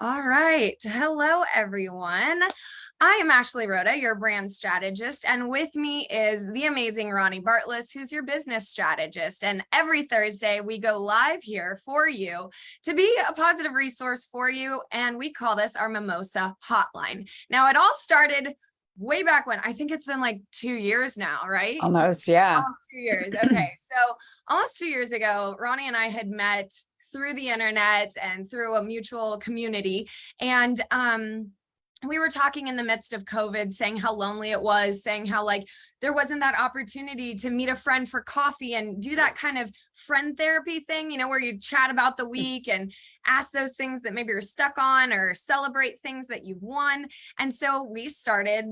All right. Hello, everyone. I am Ashley Rhoda, your brand strategist, and with me is the amazing Ronii Bartles, who's your business strategist. And every Thursday, we go live here for you to be a positive resource for you, and we call this our Mimosa Hotline. Now, it all started way back when. I think it's been like 2 years now, right? Almost, yeah. Almost 2 years. Okay, so almost 2 years ago, Ronii and I had met through the internet and through a mutual community. And we were talking in the midst of COVID, saying how lonely it was, saying how like there wasn't that opportunity to meet a friend for coffee and do that kind of friend therapy thing, where you chat about the week and ask those things that maybe you're stuck on or celebrate things that you've won. And so we started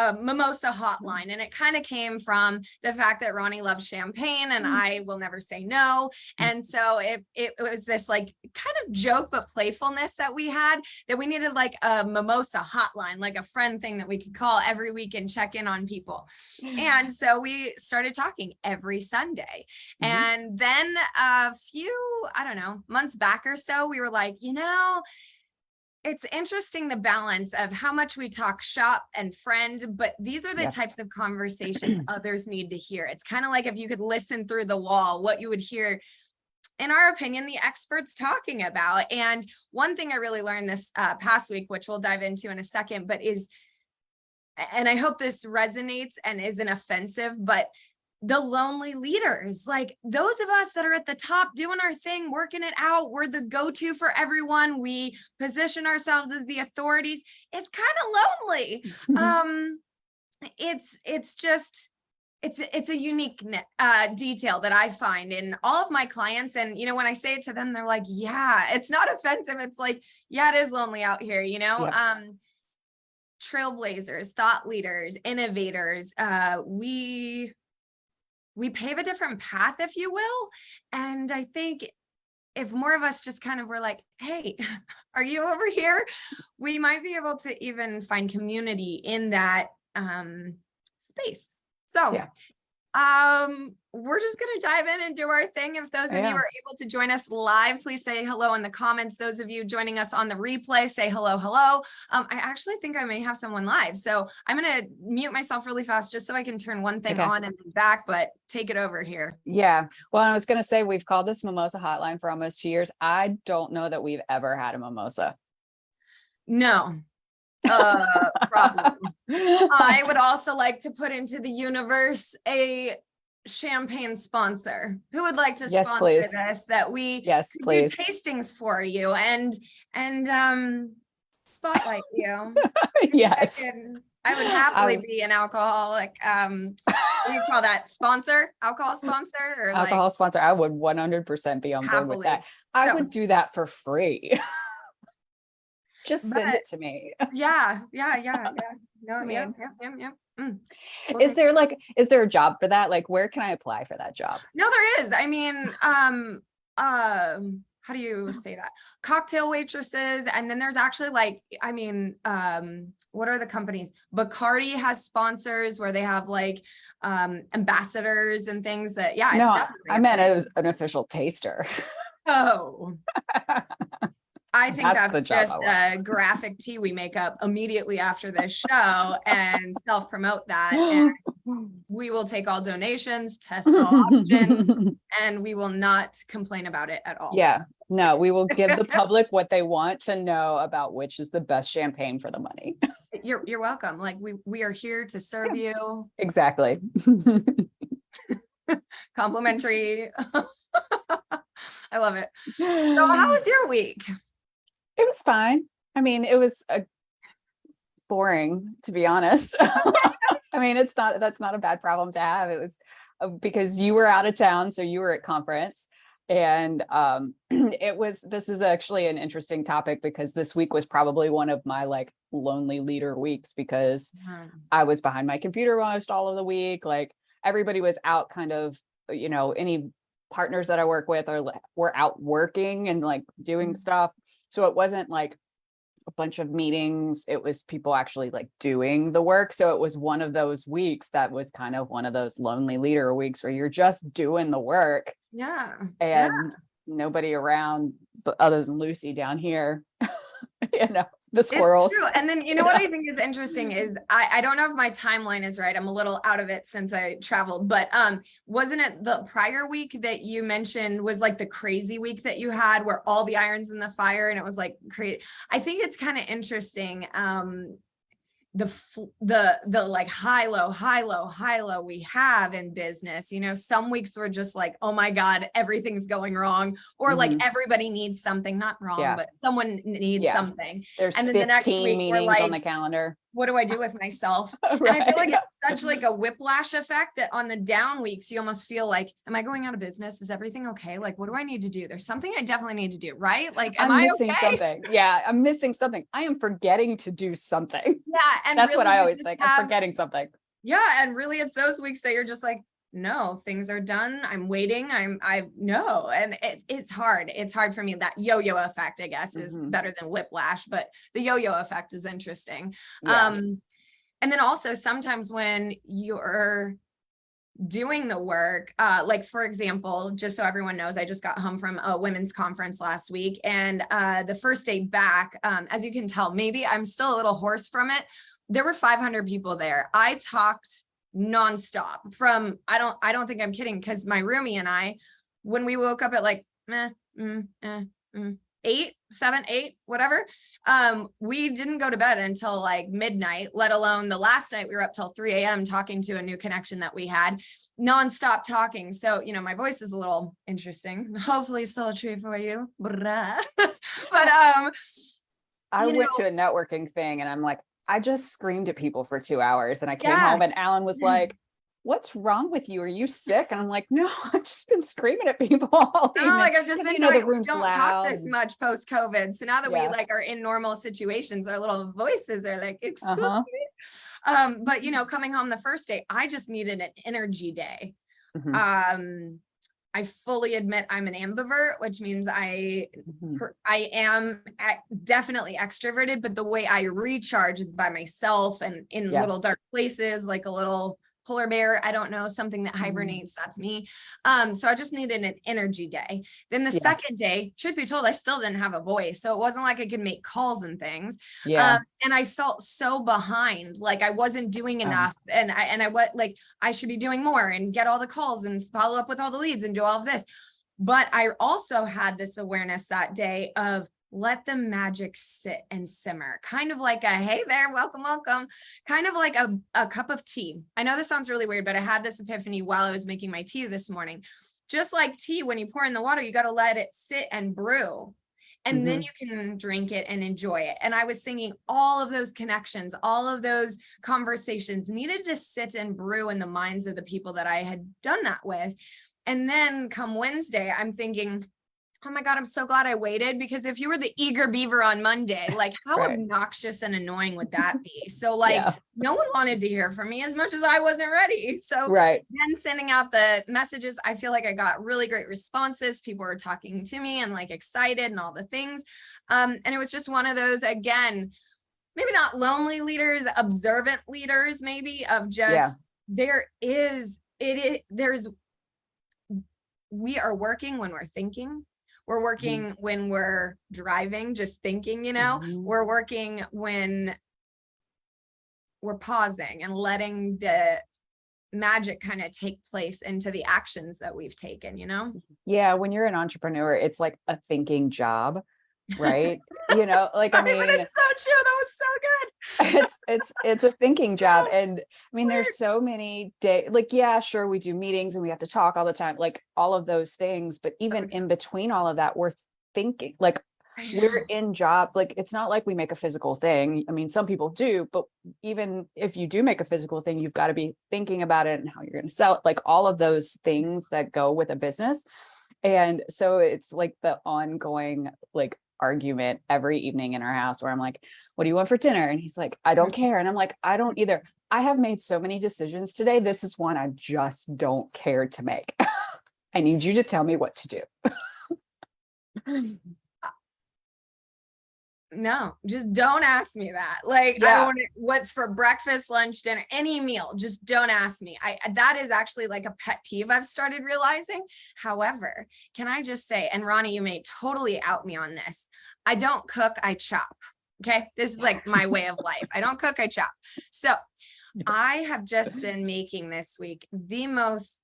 a Mimosa Hotline, and it kind of came from the fact that Ronii loves champagne and I will never say no. And so it was this like kind of joke but playfulness that we had, that we needed like a Mimosa Hotline, like a friend thing that we could call every week and check in on people. And so we started talking every Sunday. And then a few, I don't know, months back or so, we were like, it's interesting, the balance of how much we talk shop and friend, but these are the types of conversations others need to hear. It's kind of like if you could listen through the wall, what you would hear, in our opinion, the experts talking about. And one thing I really learned this past week, which we'll dive into in a second, and I hope this resonates and isn't offensive, but the lonely leaders, like those of us that are at the top doing our thing, working it out, we're the go-to for everyone. We position ourselves as the authorities. It's kind of lonely. It's a unique detail that I find in all of my clients. And, when I say it to them, they're like, yeah, it's not offensive. It's like, yeah, it is lonely out here, trailblazers, thought leaders, innovators. We pave a different path, if you will. And I think if more of us just kind of were like, hey, are you over here? We might be able to even find community in that space. So we're just going to dive in and do our thing. If those of you are able to join us live, please say hello in the comments. Those of you joining us on the replay, say hello, hello. I actually think I may have someone live. So I'm going to mute myself really fast just so I can turn one thing on and then back, but take it over here. Yeah. Well, I was going to say, we've called this Mimosa Hotline for almost 2 years. I don't know that we've ever had a mimosa. No. Problem. I would also like to put into the universe a champagne sponsor who would like to sponsor this, that we do tastings for you and spotlight you. Yes. I would happily be an alcoholic what do you call that, sponsor, alcohol sponsor, or alcohol sponsor. I would 100% be on board with that. I would do that for free. Just send it to me. Yeah. No, yeah. Is there a job for that? Like, where can I apply for that job? No, there is. I mean, how do you say that? Cocktail waitresses. And then there's actually what are the companies? Bacardi has sponsors where they have like ambassadors and things that, No, I meant it was an official taster. Oh. I think that's just a graphic tee we make up immediately after this show and self-promote that. And we will take all donations, test all options, and we will not complain about it at all. Yeah, no, we will give the public what they want to know about which is the best champagne for the money. You're welcome. Like we are here to serve you. Exactly. Complimentary. I love it. So how was your week? It was fine. I mean, it was boring, to be honest. I mean, that's not a bad problem to have. It was because you were out of town, so you were at conference, and this is actually an interesting topic because this week was probably one of my like lonely leader weeks because I was behind my computer almost all of the week. Like everybody was out kind of, any partners that I work with were out working and like doing stuff. So it wasn't like a bunch of meetings. It was people actually like doing the work. So it was one of those weeks that was kind of one of those lonely leader weeks where you're just doing the work. Yeah. And nobody around but other than Lucy down here. The squirrels. It's true. And then, what I think is interesting is I don't know if my timeline is right. I'm a little out of it since I traveled, but wasn't it the prior week that you mentioned was like the crazy week that you had where all the irons in the fire and it was like crazy? I think it's kind of interesting. The like high low we have in business, some weeks we're just like, oh my God, everything's going wrong, or like everybody needs something, not wrong, but someone needs something. There's and then 15 the next week meetings we're like, on the calendar. what do I do with myself? Right. And I feel like it's such like a whiplash effect that on the down weeks, you almost feel like, am I going out of business? Is everything okay? Like, what do I need to do? There's something I definitely need to do, right? Like, I'm missing something. Yeah, I'm missing something. I am forgetting to do something. Yeah. And that's really, what I always think. I'm forgetting something. Yeah. And really it's those weeks that you're just like, no, things are done. I'm waiting. I know. And it's hard. It's hard for me. That yo-yo effect, I guess, is better than whiplash, but the yo-yo effect is interesting. Yeah. And then also sometimes when you're doing the work, like for example, just so everyone knows, I just got home from a women's conference last week, and the first day back, as you can tell, maybe I'm still a little hoarse from it. There were 500 people there. I talked nonstop from, I don't think I'm kidding, because my roomie and I, when we woke up at like 8, 7, 8, whatever, we didn't go to bed until like midnight, let alone the last night we were up till 3 a.m. talking to a new connection that we had, nonstop talking. So, my voice is a little interesting, hopefully still true for you. But I went to a networking thing and I'm like, I just screamed at people for 2 hours, and I came home and Alan was like, what's wrong with you? Are you sick? And I'm like, no, I've just been screaming at people all evening. Like I've just been telling, the room's don't loud. talk this much post COVID. So now that we like are in normal situations, our little voices are like, excuse me. But coming home the first day, I just needed an energy day. I fully admit I'm an ambivert, which means I am definitely extroverted, but the way I recharge is by myself and in little dark places, like a little polar bear. I don't know, something that hibernates. That's me. So I just needed an energy day. Then the second day, truth be told, I still didn't have a voice. So it wasn't like I could make calls and things. And I felt so behind, like I wasn't doing enough. And I should be doing more and get all the calls and follow up with all the leads and do all of this. But I also had this awareness that day of, let the magic sit and simmer, kind of like a, hey there, welcome, kind of like a cup of tea. I know this sounds really weird, but I had this epiphany while I was making my tea this morning. Just like tea, when you pour in the water, you got to let it sit and brew, and then you can drink it and enjoy it. And I was thinking all of those connections, all of those conversations needed to sit and brew in the minds of the people that I had done that with. And then come Wednesday, I'm thinking, oh my God, I'm so glad I waited, because if you were the eager beaver on Monday, like how obnoxious and annoying would that be? So no one wanted to hear from me as much as I wasn't ready. So then sending out the messages, I feel like I got really great responses. People were talking to me and like excited and all the things. And it was just one of those, again, maybe not lonely leaders, observant leaders, maybe, of just, we are working when we're thinking. We're working when we're driving, just thinking, we're working when we're pausing and letting the magic kind of take place into the actions that we've taken, Yeah. When you're an entrepreneur, it's like a thinking job, right? Like, I mean, it's so true. That was so good. it's a thinking job. And I mean, there's so many days, like, yeah, sure, we do meetings and we have to talk all the time, like all of those things. But even in between all of that, we're thinking, like, we're in job. Like, it's not like we make a physical thing. I mean, some people do, but even if you do make a physical thing, you've got to be thinking about it and how you're going to sell it, like all of those things that go with a business. And so it's like the ongoing, like, argument every evening in our house where I'm like, what do you want for dinner? And he's like, I don't care. And I'm like, I don't either. I have made so many decisions today. This is one I just don't care to make. I need you to tell me what to do. no, just don't ask me that. Like, I don't want it, what's for breakfast, lunch, dinner, any meal, just don't ask me. That is actually like a pet peeve I've started realizing. However, can I just say, and Ronnie, you may totally out me on this. I don't cook, I chop. Okay. This is like my way of life. I don't cook, I chop. So I have just been making this week the most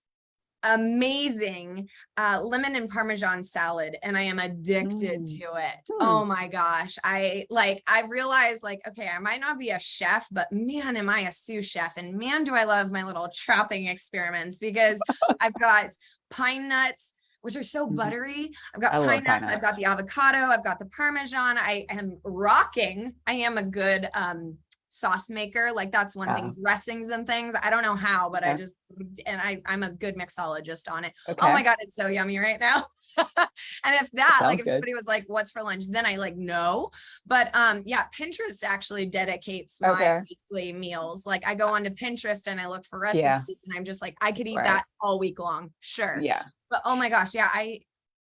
amazing lemon and Parmesan salad, and I am addicted to it. Oh my gosh. I've realized, like, okay, I might not be a chef, but man, am I a sous chef, and man, do I love my little chopping experiments, because I've got pine nuts, which are so buttery. I've got pine nuts, I've got the avocado, I've got the Parmesan. I am a good sauce maker. Like, that's one thing. Dressings and things, I don't know how, but I'm a good mixologist on it. Oh my God, it's so yummy right now. And if somebody was like, what's for lunch, then I know. But Pinterest actually dedicates my weekly meals. Like, I go onto Pinterest and I look for recipes, and I'm just like, I could eat that all week long. Sure. Yeah. But oh my gosh,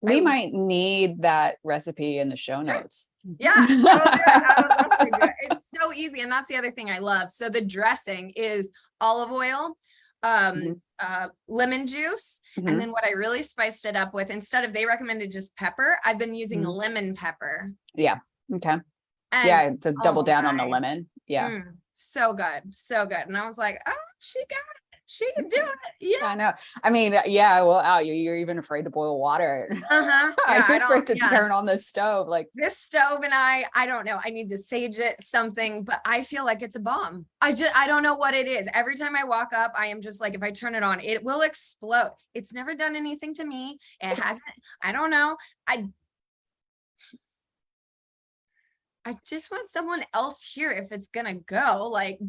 we might need that recipe in the show notes. Yeah, I will do it. It's so easy. And that's the other thing I love. So the dressing is olive oil, lemon juice. And then what I really spiced it up with, instead of, they recommended just pepper, I've been using lemon pepper. Yeah. Okay. And to double down on the lemon. Yeah. So good. So good. And I was like, oh, she got it. She can do it. Yeah. I know. I mean, well, you're even afraid to boil water. I'm afraid to turn on the stove. Like, this stove, and I don't know. I need to sage it something, but I feel like it's a bomb. I don't know what it is. Every time I walk up, I am just like, if I turn it on, it will explode. It's never done anything to me. It hasn't. I don't know. I just want someone else here if it's gonna go. Like,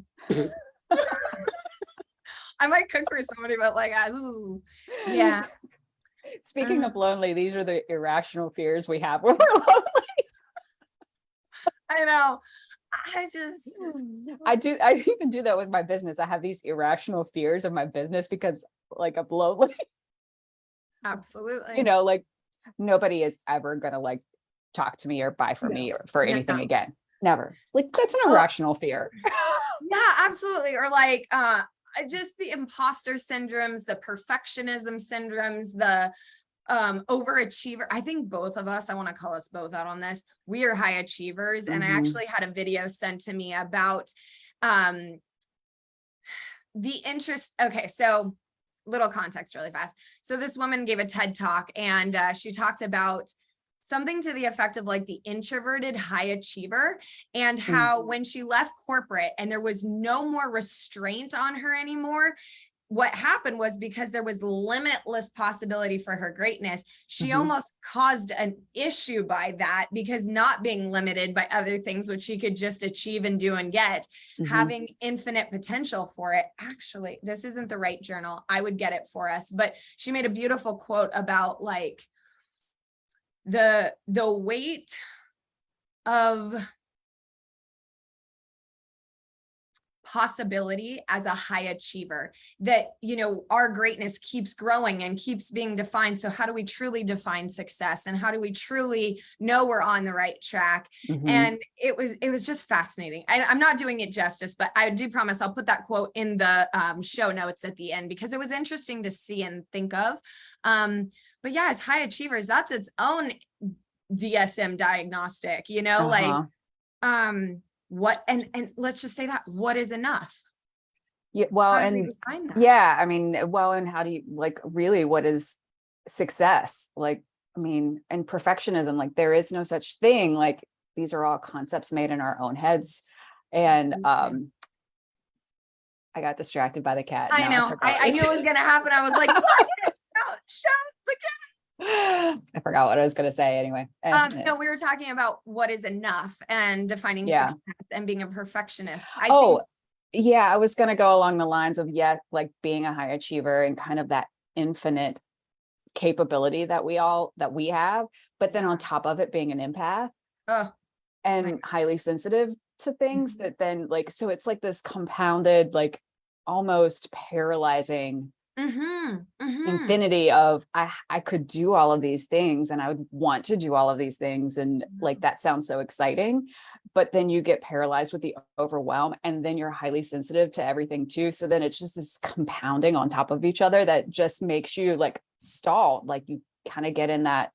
I might cook for somebody, but ooh, yeah. Speaking of lonely, these are the irrational fears we have when we're lonely. I know. I even do that with my business. I have these irrational fears of my business because, like, I'm lonely. Absolutely. Like, nobody is ever gonna talk to me or buy for me or for anything again. Never. Like, that's an irrational fear. Yeah, absolutely. Or just the imposter syndromes, the perfectionism syndromes, the overachiever. I think both of us, I want to call us both out on this. We are high achievers. And I actually had a video sent to me about the interest. Okay, so little context really fast. So this woman gave a TED talk, and she talked about something to the effect of the introverted high achiever, and how when she left corporate and there was no more restraint on her anymore, what happened was, because there was limitless possibility for her greatness, she almost caused an issue by that, because not being limited by other things, which she could just achieve and do and get, having infinite potential for it. Actually, this isn't the right journal. I would get it for us, but she made a beautiful quote about the weight of possibility as a high achiever, that our greatness keeps growing and keeps being defined. So how do we truly define success, and how do we truly know we're on the right track? And it was just fascinating. I'm not doing it justice, but I do promise I'll put that quote in the show notes at the end, because it was interesting to see and think of. But yeah, as high achievers, that's its own DSM diagnostic, what, and let's just say that, what is enough? Yeah. Well, and I mean, and how do you, really, what is success? And perfectionism, there is no such thing. These are all concepts made in our own heads. And, I got distracted by the cat. I know. I knew it was going to happen. I was like, what? Shut the cat. I forgot what I was going to say anyway. No, we were talking about what is enough and defining success and being a perfectionist. I was going to go along the lines of, being a high achiever and kind of that infinite capability that we have, but then on top of it being an empath and highly sensitive to things that then so it's this compounded, almost paralyzing infinity of I could do all of these things and I would want to do all of these things. And like, that sounds so exciting, but then you get paralyzed with the overwhelm and then you're highly sensitive to everything too. So then it's just this compounding on top of each other that just makes you like stall. Like you kind of get in that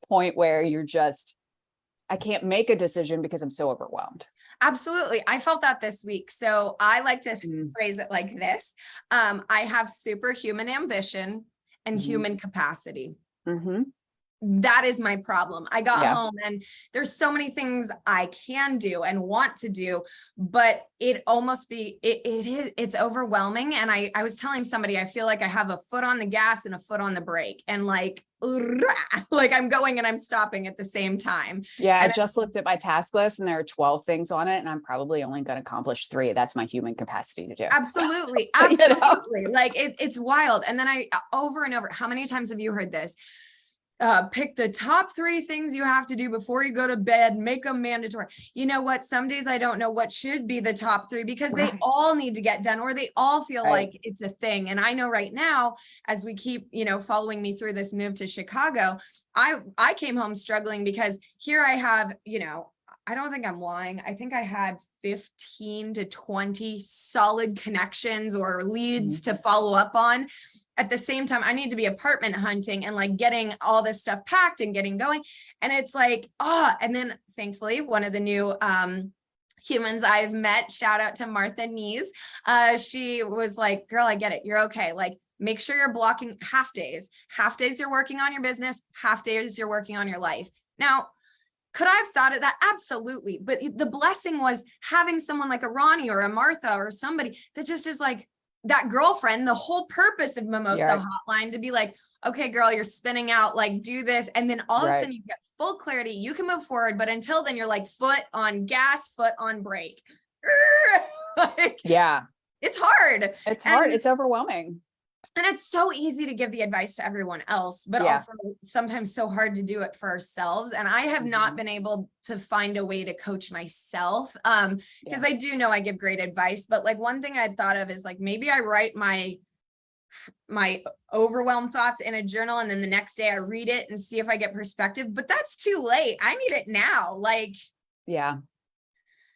point where you're just, I can't make a decision because I'm so overwhelmed. Absolutely. I felt that this week. So I like to phrase it like this. I have superhuman ambition and human capacity. That is my problem. I got home and there's so many things I can do and want to do, but it's overwhelming. And I was telling somebody, I feel like I have a foot on the gas and a foot on the brake and like I'm going and I'm stopping at the same time. Yeah. And I just looked at my task list and there are 12 things on it and I'm probably only going to accomplish 3. That's my human capacity to do. Absolutely. Absolutely. You know? Like it's wild. And then I over and over, how many times have you heard this? Pick the top 3 things you have to do before you go to bed, make them mandatory. You know what? Some days I don't know what should be the top 3 because they all need to get done or they all feel like it's a thing. And I know right now, as we keep, following me through this move to Chicago, I came home struggling because here I have, I don't think I'm lying. I think I had 15 to 20 solid connections or leads to follow up on. At the same time, I need to be apartment hunting and like getting all this stuff packed and getting going. And it's like, and then thankfully, one of the new humans I've met, shout out to Martha Nees. She was like, girl, I get it. You're okay. Like, make sure you're blocking half days you're working on your business, half days you're working on your life. Now, could I have thought of that? Absolutely. But the blessing was having someone like a Ronnie or a Martha or somebody that just is like, that girlfriend, the whole purpose of Mimosa Hotline to be like, okay, girl, you're spinning out, like do this. And then all of a sudden you get full clarity, you can move forward. But until then you're like foot on gas, foot on brake. It's hard. It's hard. It's overwhelming. And it's so easy to give the advice to everyone else, but also sometimes so hard to do it for ourselves. And I have not been able to find a way to coach myself because I do know I give great advice. But like one thing I thought of is like, maybe I write my overwhelmed thoughts in a journal and then the next day I read it and see if I get perspective, but that's too late. I need it now.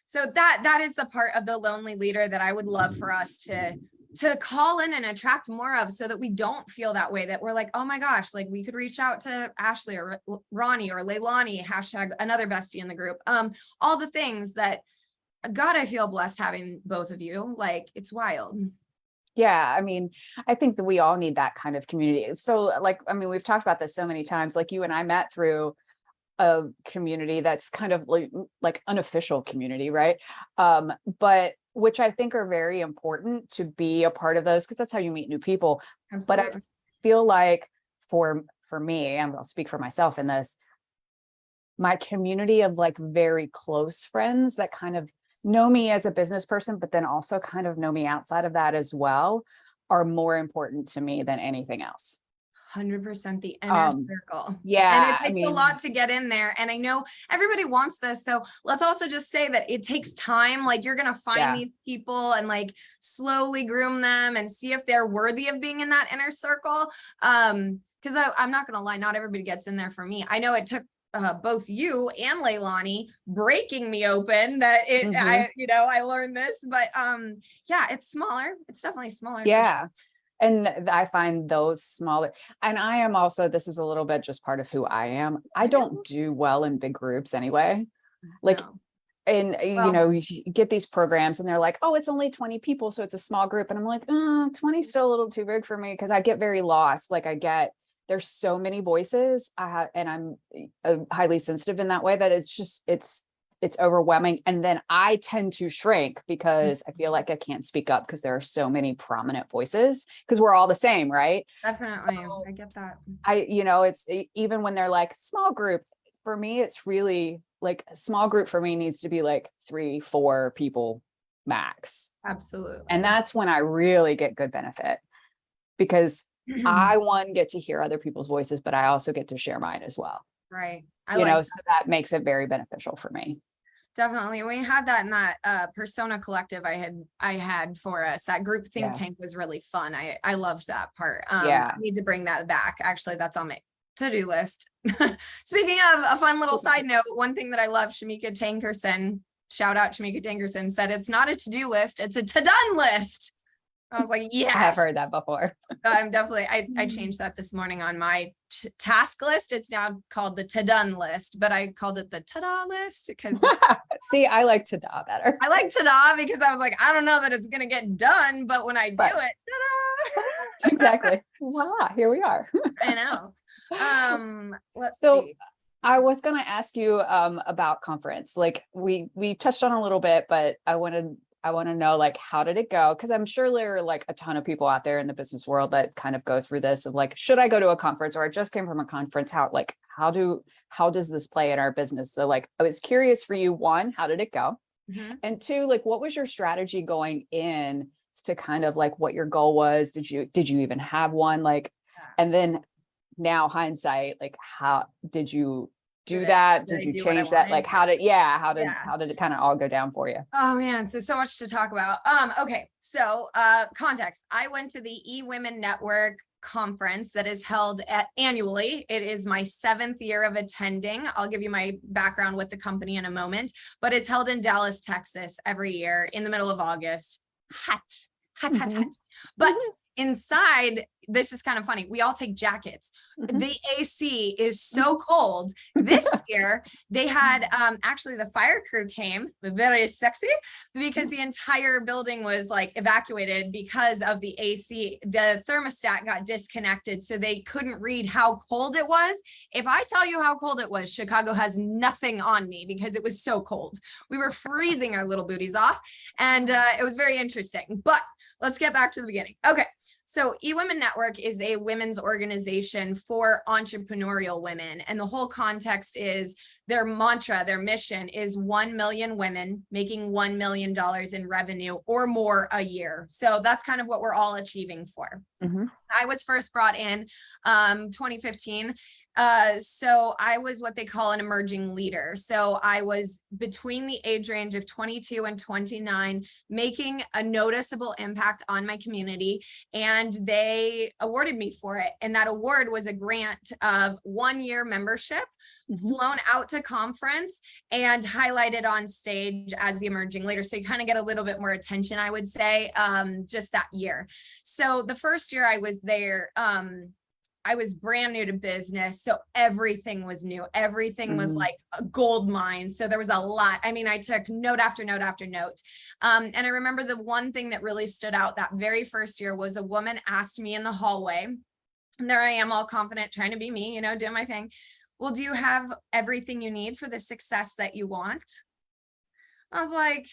So that is the part of the lonely leader that I would love for us to call in and attract more of so that we don't feel that way, that we're like, oh my gosh, like we could reach out to Ashley or Ronnie or Leilani, hashtag another bestie in the group. All the things that, God, I feel blessed having both of you. Like it's wild. Yeah. I mean, I think that we all need that kind of community. So we've talked about this so many times, like you and I met through a community that's kind of like unofficial community, right? But which I think are very important to be a part of those because that's how you meet new people. Absolutely. But I feel like for me, and I'll speak for myself in this, my community of like very close friends that kind of know me as a business person, but then also kind of know me outside of that as well, are more important to me than anything else. 100% the inner circle. Yeah. And it takes a lot to get in there. And I know everybody wants this. So let's also just say that it takes time. Like you're going to find these people and like slowly groom them and see if they're worthy of being in that inner circle. Because I'm not going to lie, not everybody gets in there for me. I know it took both you and Leilani breaking me open that I learned this, but it's smaller. It's definitely smaller. Yeah. Sure. And I find those smaller, and I am also, this is a little bit just part of who I am. I don't do well in big groups anyway. And you get these programs and they're like, oh, it's only 20 people. So it's a small group. And I'm like, 20 is still a little too big for me. Cause I get very lost. Like there's so many voices and I'm highly sensitive in that way that it's overwhelming. And then I tend to shrink because I feel like I can't speak up because there are so many prominent voices because we're all the same, right? Definitely. So I get that. It's even when they're like small group, for me, it's really like a small group for me needs to be like 3-4 people max. Absolutely. And that's when I really get good benefit because I get to hear other people's voices, but I also get to share mine as well. Right. So that makes it very beneficial for me. Definitely. We had that in that persona collective I had for us. That group think Yeah. tank was really fun. I loved that part. Yeah. I need to bring that back. Actually, that's on my to-do list. Speaking of a fun little side note, one thing that I love, Shamika Tankerson, shout out Shamika Tankerson, said it's not a to-do list, it's a to-done list. I was like, yes. I have heard that before. I'm definitely, I changed that this morning on my task list. It's now called the to-done list, but I called it the ta-da list because See, I like ta-da better. I like ta-da because I was like, I don't know that it's going to get done, but when I do it, ta-da. Exactly. Voila, here we are. I know. Let's So see. I was going to ask you about conference. Like we touched on a little bit, but I want to know, like, how did it go? Because I'm sure there are like a ton of people out there in the business world that kind of go through this of like, should I go to a conference, or I just came from a conference? How does this play in our business? So like, I was curious for you, one, how did it go? Mhm. And two, like, what was your strategy going in to kind of like what your goal was? Did you even have one? Like, and then now hindsight, like, how did you do that? Did you change that? Like, how did it kind of all go down for you? Oh man, so much to talk about. Okay. So context. I went to the eWomen Network conference that is held annually. It is my 7th year of attending. I'll give you my background with the company in a moment, but it's held in Dallas, Texas every year in the middle of August. Hot. But inside, this is kind of funny. We all take jackets. The AC is so cold. This year, they had actually the fire crew came, very sexy, because the entire building was like evacuated because of the AC. The thermostat got disconnected, so they couldn't read how cold it was. If I tell you how cold it was, Chicago has nothing on me because it was so cold. We were freezing our little booties off, and it was very interesting. But let's get back to the beginning. Okay. So eWomen Network is a women's organization for entrepreneurial women. And the whole context is their mantra, their mission is 1 million women making $1 million in revenue or more a year. So that's kind of what we're all achieving for. Mm-hmm. I was first brought in 2015. So I was what they call an emerging leader. So I was between the age range of 22 and 29, making a noticeable impact on my community. And they awarded me for it. And that award was a grant of 1-year membership, flown out to conference, and highlighted on stage as the emerging leader. So you kind of get a little bit more attention, I would say, just that year. So the first year I was there, I was brand new to business. So everything was new. Everything was like a gold mine. So there was a lot. I mean, I took note after note after note. And I remember the one thing that really stood out that very first year was a woman asked me in the hallway, and there I am all confident, trying to be me, doing my thing. Well, do you have everything you need for the success that you want? I was like,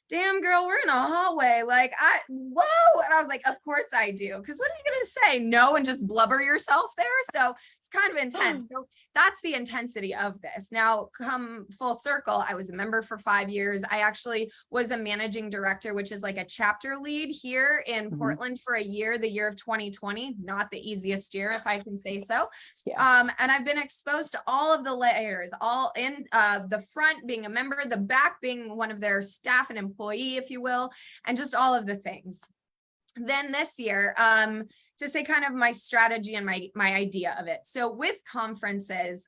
damn girl, we're in a hallway. Like, whoa. And I was like, of course I do. Because what are you going to say? No, and just blubber yourself there? So it's kind of intense. So that's the intensity of this. Now, come full circle, I was a member for 5 years. I actually was a managing director, which is like a chapter lead here in Portland for a year, the year of 2020. Not the easiest year, if I can say so. Yeah. And I've been exposed to all of the layers, all in the front being a member, the back being one of their staff and employee, if you will, and just all of the things. Then this year, to say kind of my strategy and my idea of it. So with conferences,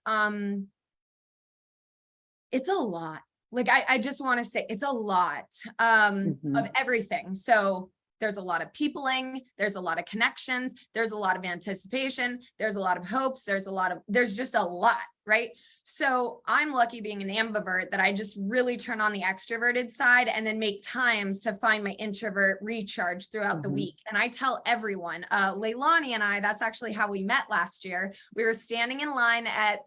it's a lot. Like I just want to say it's a lot of everything. So there's a lot of peopling, there's a lot of connections, there's a lot of anticipation, there's a lot of hopes, there's just a lot, right? So I'm lucky being an ambivert that I just really turn on the extroverted side and then make times to find my introvert recharge throughout the week. And I tell everyone, Leilani and I, that's actually how we met last year. We were standing in line at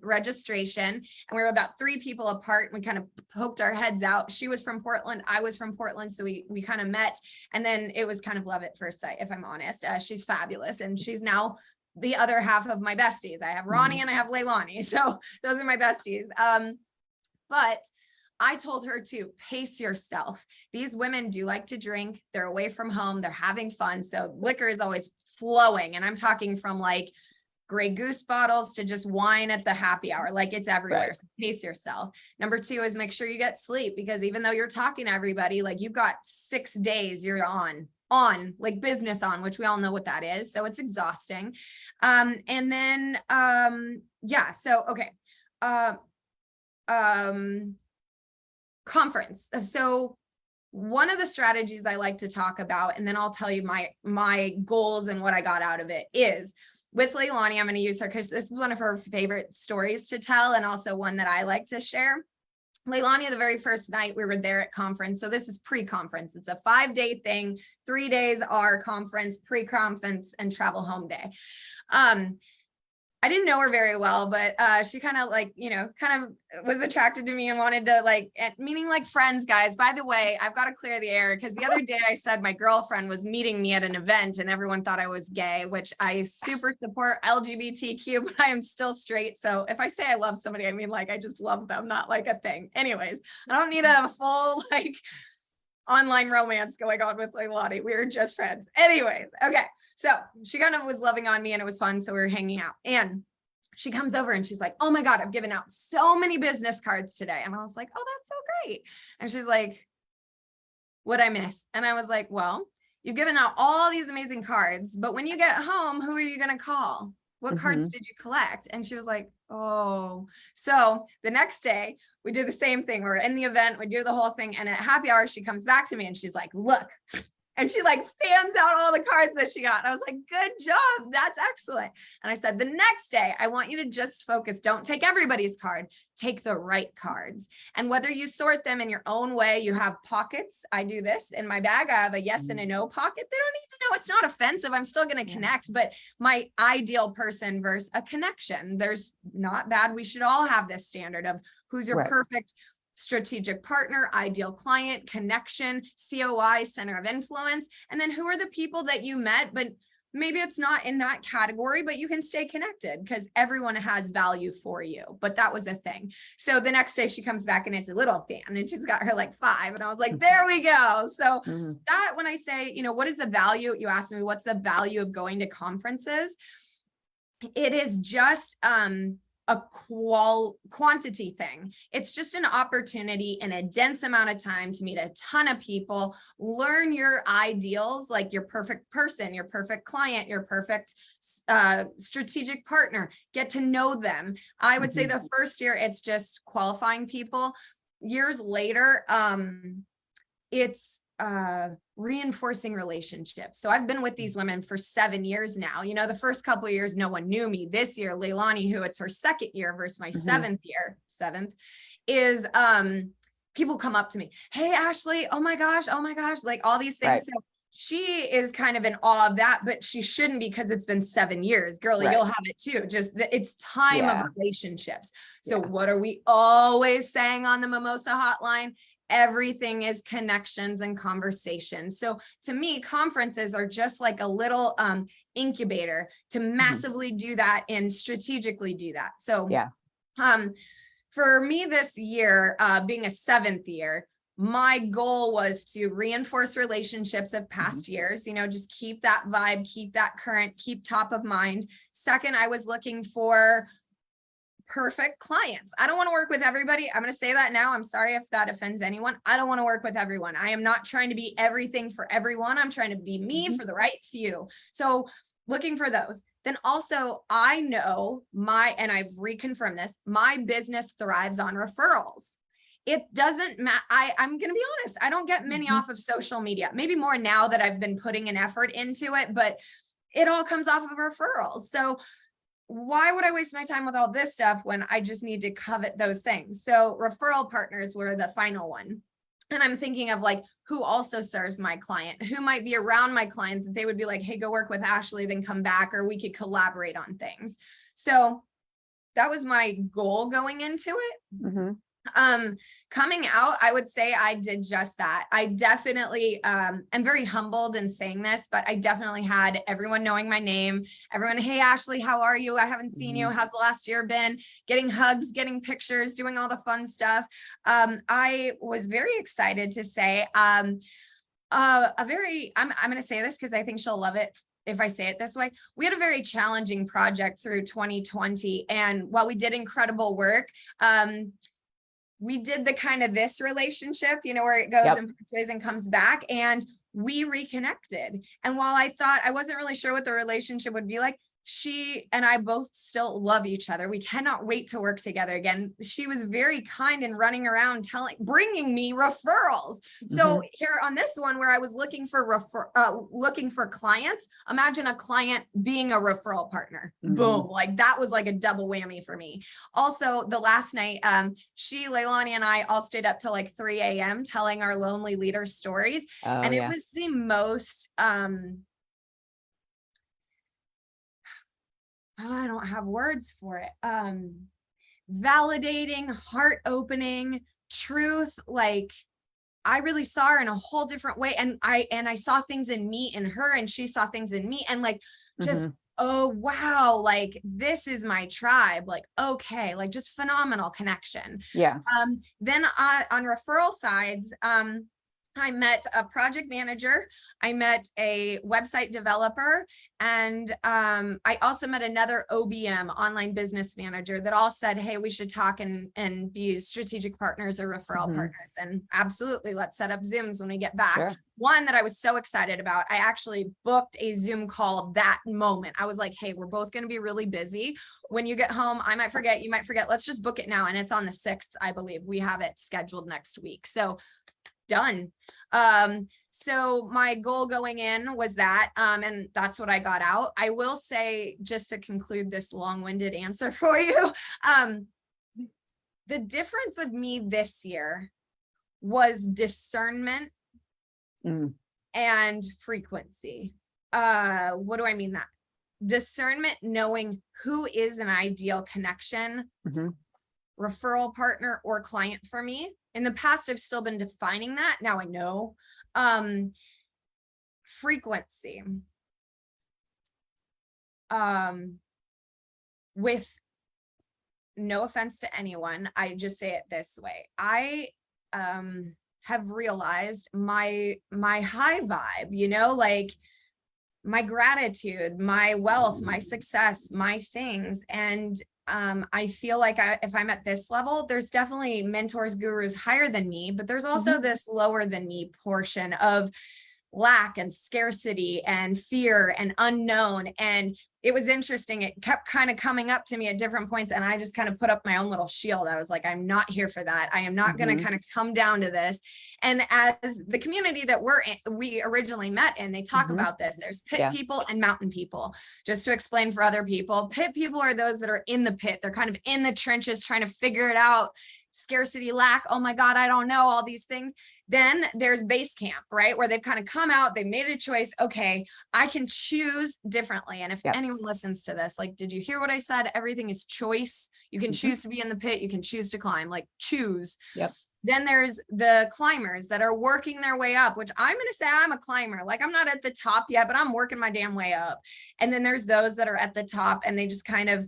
registration, and we were about 3 people apart. And we kind of poked our heads out. She was from Portland, I was from Portland. So we kind of met, and then it was kind of love at first sight, if I'm honest. She's fabulous. And she's now the other half of my besties. I have Ronii and I have Leilani. So those are my besties. But I told her to pace yourself. These women do like to drink. They're away from home. They're having fun. So liquor is always flowing. And I'm talking from like Grey Goose bottles to just wine at the happy hour. Like it's everywhere. Right. So pace yourself. Number 2 is make sure you get sleep, because even though you're talking to everybody, like you've got 6 days you're on like business on, which we all know what that is. So it's exhausting. And then, yeah, so, okay. Conference. So one of the strategies I like to talk about, and then I'll tell you my goals and what I got out of it, is with Leilani. I'm going to use her because this is one of her favorite stories to tell, and also one that I like to share. Leilani, the very first night we were there at conference. So this is pre-conference. It's a 5-day thing. 3 days are conference, pre-conference, and travel home day. I didn't know her very well, but she kind of like, kind of was attracted to me and wanted to meaning like friends, guys. By the way, I've got to clear the air, because the other day I said my girlfriend was meeting me at an event and everyone thought I was gay, which I super support LGBTQ, but I am still straight. So if I say I love somebody, I mean, like, I just love them, not like a thing. Anyways, I don't need a full online romance going on with Leilani. We were just friends. Anyways, okay. So she kind of was loving on me and it was fun. So we were hanging out, and she comes over and she's like, oh my God, I've given out so many business cards today. And I was like, oh, that's so great. And she's like, what'd I miss? And I was like, well, you've given out all these amazing cards, but when you get home, who are you going to call? What cards did you collect? And she was like, oh. So the next day we do the same thing. We're in the event, we do the whole thing. And at happy hour, she comes back to me and she's like, look. And she fans out all the cards that she got. And I was like, good job. That's excellent. And I said, the next day, I want you to just focus. Don't take everybody's card. Take the right cards. And whether you sort them in your own way, you have pockets. I do this in my bag. I have a yes and a no pocket. They don't need to know. It's not offensive. I'm still going to connect, but my ideal person versus a connection. There's not bad. We should all have this standard of who's your perfect strategic partner, ideal client, connection, COI, center of influence. And then who are the people that you met, but maybe it's not in that category, but you can stay connected because everyone has value for you. But that was a thing. So the next day she comes back and it's a little fan and she's got her 5. And I was like, there we go. So that when I say, what is the value? You asked me, what's the value of going to conferences? It is just, a quantity thing. It's just an opportunity in a dense amount of time to meet a ton of people, learn your ideals, like your perfect person, your perfect client, your perfect strategic partner, get to know them. I would say the first year, it's just qualifying people. Years later, it's reinforcing relationships. So I've been with these women for 7 years now. The first couple of years, no one knew me. This year, Leilani, who it's her 2nd year versus my 7th, is people come up to me. Hey, Ashley, oh my gosh, like all these things. Right. So she is kind of in awe of that, but she shouldn't, because it's been 7 years. Girlie, you'll have it too. Just it's time of relationships. So what are we always saying on the Mimosa Hotline? Everything is connections and conversations. So to me, conferences are just like a little incubator to massively do that and strategically do that. So for me this year, being a 7th year, my goal was to reinforce relationships of past years, just keep that vibe, keep that current, keep top of mind. Second, I was looking for perfect clients. I don't want to work with everybody. I'm going to say that now. I'm sorry if that offends anyone. I don't want to work with everyone. I am not trying to be everything for everyone. I'm trying to be me for the right few. So looking for those. Then also I know and I've reconfirmed this, my business thrives on referrals. It doesn't matter. I'm going to be honest. I don't get many off of social media, maybe more now that I've been putting an effort into it, but it all comes off of referrals. So why would I waste my time with all this stuff when I just need to covet those things? So referral partners were the final one. And I'm thinking of who also serves my client, who might be around my client that they would be like, hey, go work with Ashley, then come back, or we could collaborate on things. So that was my goal going into it. Coming out, I would say I did just that. I definitely am very humbled in saying this, but I definitely had everyone knowing my name, everyone, hey, Ashley, how are you? I haven't seen you. How's the last year been? Getting hugs, getting pictures, doing all the fun stuff. I was very excited to say, I'm going to say this because I think she'll love it. if I say it this way, we had a very challenging project through 2020. And while we did incredible work, we did the kind of this relationship, you know, where it goes and parts ways and comes back, and we reconnected. And while I thought I wasn't really sure what the relationship would be like, she and I both still love each other. We cannot wait to work together again. She was very kind and running around bringing me referrals. So here on this one, where I was looking for clients, imagine a client being a referral partner. Boom. Like that was like a double whammy for me. Also, the last night, Leilani and I all stayed up till like 3 a.m. telling our lonely leader stories. And it was the most, I don't have words for it. Validating, heart opening, truth. Like I really saw her in a whole different way. And I saw things in me in her, and she saw things in me, and like, just, oh, wow. Like this is my tribe. Like, okay. Like just phenomenal connection. Yeah. Then on referral sides, I met a project manager, I met a website developer, and I also met another OBM, online business manager, that all said, hey, we should talk and be strategic partners or referral partners. And absolutely, let's set up Zooms when we get back. Sure. One that I was so excited about, I actually booked a Zoom call that moment. I was like, hey, we're both going to be really busy. When you get home, I might forget, you might forget. Let's just book it now. And it's on the 6th, I believe. We have it scheduled next week. So done. So my goal going in was that, and that's what I got out. I will say, just to conclude this long-winded answer for you, the difference of me this year was discernment and frequency. What do I mean that? Discernment, knowing who is an ideal connection, referral partner or client for me. In the past, I've still been defining that. Now I know. Frequency. With no offense to anyone, I just say it this way. I have realized my high vibe, you know, like my gratitude, my wealth, my success, my things. And I feel like if I'm at this level, there's definitely mentors, gurus higher than me, but there's also this lower than me portion of lack and scarcity and fear and unknown. And it was interesting. It kept kind of coming up to me at different points. And I just kind of put up my own little shield. I was like, I'm not here for that. I am not going to kind of come down to this. And as the community that we originally met in, they talk about this. There's pit people and mountain people. Just to explain for other people, pit people are those that are in the pit. They're kind of in the trenches trying to figure it out. Scarcity, lack, oh my God, I don't know, all these things. Then there's base camp, right? Where they've kind of come out, they made a choice. Okay, I can choose differently. And if anyone listens to this, like, did you hear what I said? Everything is choice. You can choose to be in the pit. You can choose to climb, like choose. Then there's the climbers that are working their way up, which I'm going to say I'm a climber. Like I'm not at the top yet, but I'm working my damn way up. And then there's those that are at the top and they just kind of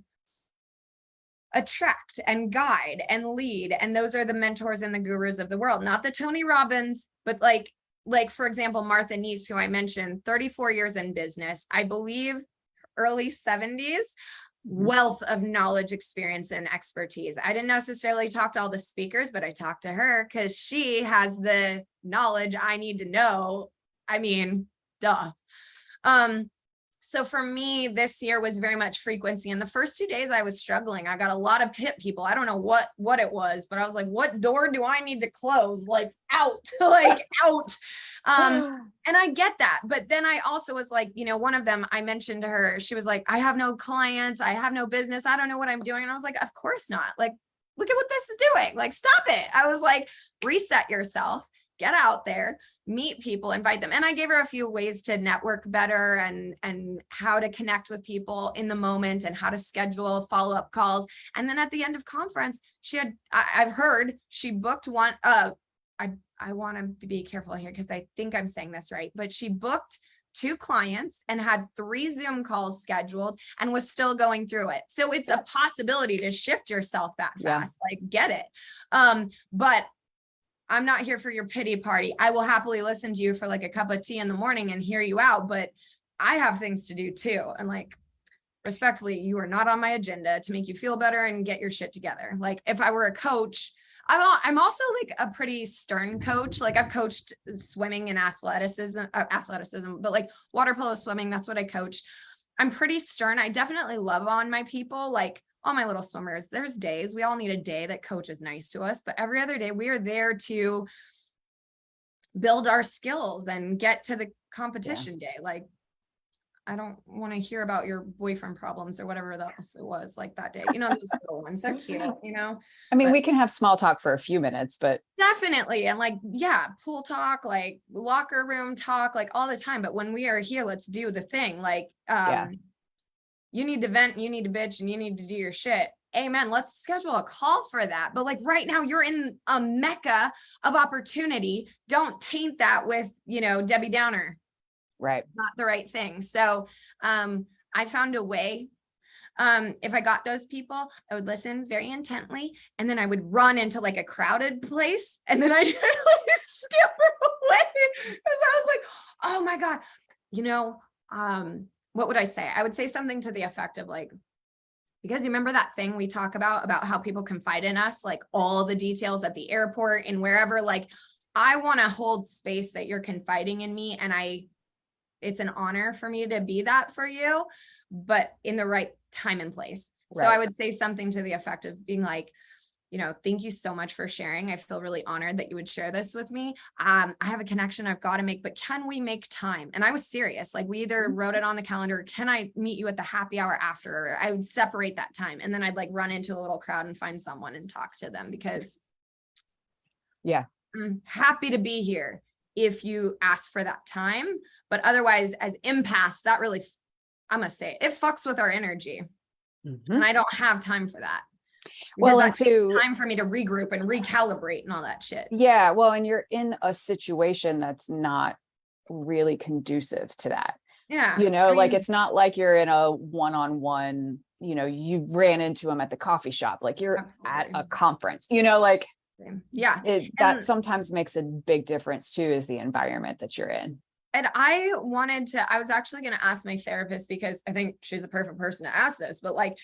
attract and guide and lead. And those are the mentors and the gurus of the world, not the Tony Robbins, but like for example, Martha Neese, who I mentioned, 34 years in business, I believe early 70s, wealth of knowledge, experience, and expertise. I didn't necessarily talk to all the speakers, but I talked to her because she has the knowledge I need to know. I mean, duh. So for me, this year was very much frequency. And the first 2 days I was struggling. I got a lot of pit people. I don't know what it was, but I was like, what door do I need to close? Like out, like out. And I get that. But then I also was like, you know, one of them, I mentioned to her, she was like, I have no clients. I have no business. I don't know what I'm doing. And I was like, of course not. Like, look at what this is doing. Like, stop it. I was like, reset yourself, get out there, meet people, invite them. And I gave her a few ways to network better and how to connect with people in the moment and how to schedule follow-up calls. And then at the end of conference, I've heard she booked one, I want to be careful here because I think I'm saying this right, but she booked 2 clients and had 3 Zoom calls scheduled and was still going through it. So it's a possibility to shift yourself that fast, like get it. But I'm not here for your pity party. I will happily listen to you for like a cup of tea in the morning and hear you out, but I have things to do too. And like, respectfully, you are not on my agenda to make you feel better and get your shit together. Like if I were a coach, I'm also like a pretty stern coach. Like I've coached swimming and athleticism, but like water polo, swimming, that's what I coached. I'm pretty stern. I definitely love on my people, like all my little swimmers. There's days, we all need a day that coach is nice to us, but every other day we are there to build our skills and get to the competition day. Like, I don't want to hear about your boyfriend problems or whatever else it was like that day. You know, those little ones, they're cute, you know? I mean, But we can have small talk for a few minutes, but definitely. And like, yeah, pool talk, like locker room talk, like all the time. But when we are here, let's do the thing. Like, you need to vent, you need to bitch, and you need to do your shit. Amen. Let's schedule a call for that. But like right now, you're in a mecca of opportunity. Don't taint that with, you know, Debbie Downer. right. Not the right thing. So I found a way. If I got those people, I would listen very intently, and then I would run into like a crowded place, and then I'd like scamper away because I was like, oh my God, you know, what would I say? I would say something to the effect of like, because you remember that thing we talk about how people confide in us, like all the details at the airport and wherever, like, I want to hold space that you're confiding in me. And it's an honor for me to be that for you, but in the right time and place. Right. So I would say something to the effect of being like, you know, thank you so much for sharing. I feel really honored that you would share this with me. I have a connection I've got to make, but can we make time? And I was serious. Like we either wrote it on the calendar, can I meet you at the happy hour after? I would separate that time. And then I'd like run into a little crowd and find someone and talk to them, because I'm happy to be here if you ask for that time. But otherwise, as empaths, that really, I'm going to say it fucks with our energy. And I don't have time for that. Well, and time for me to regroup and recalibrate and all that shit. Yeah. Well, and you're in a situation that's not really conducive to that. Yeah. You know, I mean, like, it's not like you're in a one-on-one, you know, you ran into him at the coffee shop, like you're at a conference, you know, like, yeah, that sometimes makes a big difference too, is the environment that you're in. And I was actually going to ask my therapist, because I think she's a perfect person to ask this, but like,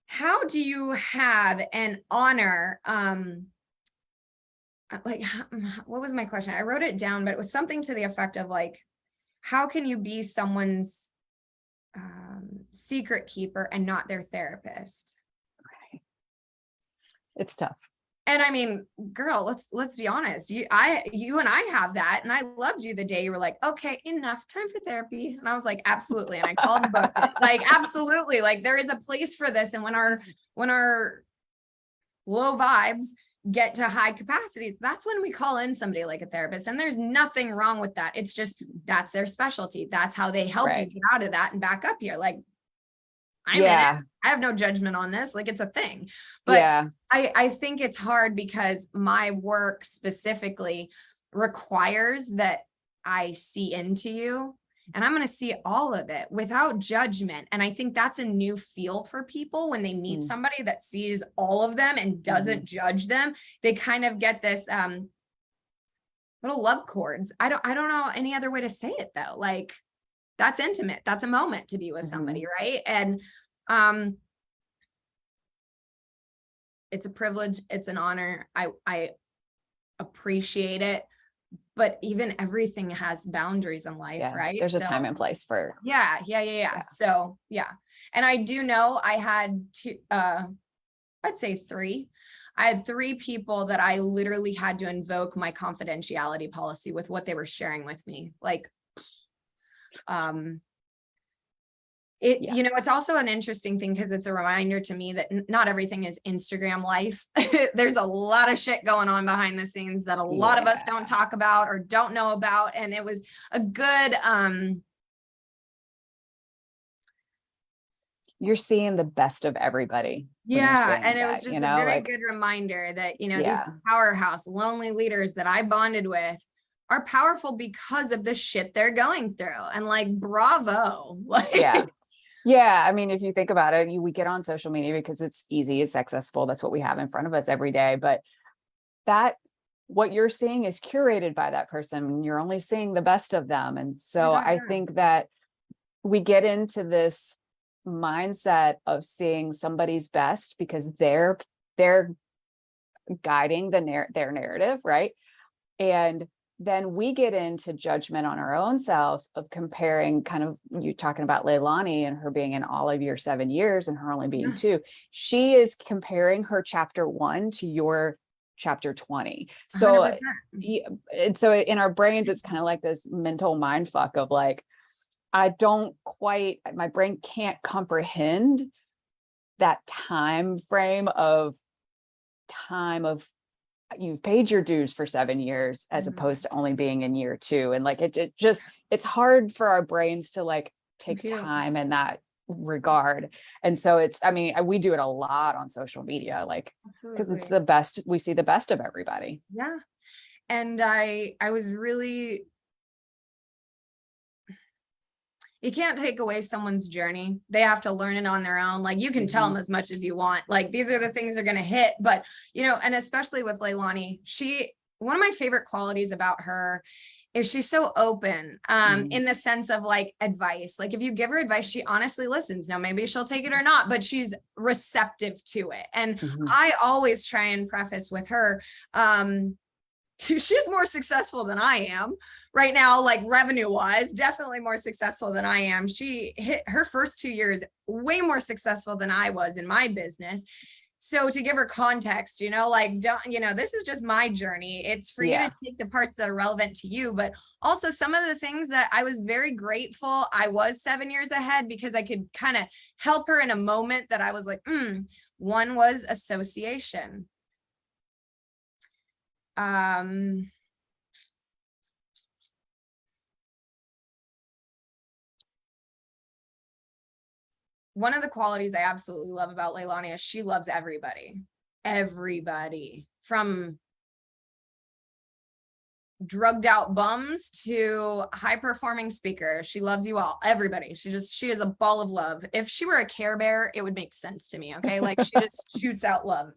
how do you have and honor, like, what was my question? I wrote it down, but it was something to the effect of like, how can you be someone's secret keeper and not their therapist? Right. It's tough. And I mean, girl, let's be honest. You and I have that. And I loved you the day you were like, okay, enough, time for therapy. And I was like, absolutely. And I called them both. Like, absolutely. Like, there is a place for this. And when our low vibes get to high capacities, that's when we call in somebody like a therapist. And there's nothing wrong with that. It's just, that's their specialty. That's how they help you get out of that and back up here. Like, I'm in it. I have no judgment on this. Like, it's a thing. But I think it's hard because my work specifically requires that I see into you, and I'm going to see all of it without judgment. And I think that's a new feel for people when they meet somebody that sees all of them and doesn't judge them. They kind of get this little love chords. I don't know any other way to say it though. Like, that's intimate. That's a moment to be with somebody, right? And it's a privilege. It's an honor. I appreciate it. But even everything has boundaries in life, right? There's a time and place for. Yeah. So and I do know I had two, I'd say three. I had three people that I literally had to invoke my confidentiality policy with what they were sharing with me. Like, you know, it's also an interesting thing because it's a reminder to me that not everything is Instagram life. There's a lot of shit going on behind the scenes that a lot of us don't talk about or don't know about. And it was a good, you're seeing the best of everybody. And it was just a very good reminder that, you know, these powerhouse, lonely leaders that I bonded with are powerful because of the shit they're going through. And like, bravo. Like, yeah. I mean, if you think about it, we get on social media because it's easy, it's accessible. That's what we have in front of us every day. But what you're seeing is curated by that person. You're only seeing the best of them. And so I think that we get into this mindset of seeing somebody's best because they're guiding their narrative, right? And then we get into judgment on our own selves of comparing, kind of, you talking about Leilani and her being in all of your 7 years and her only being 2. She is comparing her chapter 1 to your chapter 20. So 100%. and so in our brains, it's kind of like this mental mind fuck of like, my brain can't comprehend that time frame of you've paid your dues for 7 years as opposed to only being in year 2. And like, it just, it's hard for our brains to like take time in that regard. And so we do it a lot on social media, like, because it's the best, we see the best of everybody. Yeah. And I was really, you can't take away someone's journey. They have to learn it on their own. Like, you can tell them as much as you want. Like, these are the things they're going to hit. But, and especially with Leilani, one of my favorite qualities about her is she's so open in the sense of like advice. Like, if you give her advice, she honestly listens. Now, maybe she'll take it or not, but she's receptive to it. And I always try and preface with her, she's more successful than I am right now, like revenue wise, definitely more successful than I am. She hit her first 2 years way more successful than I was in my business. So to give her context, this is just my journey. It's for you to take the parts that are relevant to you, but also some of the things that I was very grateful I was 7 years ahead because I could kind of help her in a moment that I was like, one was association. One of the qualities I absolutely love about Leilani is she loves everybody from drugged out bums to high performing speakers. She loves you all, everybody. She is a ball of love. If she were a Care Bear, it would make sense to me. Okay. Like, she just shoots out love.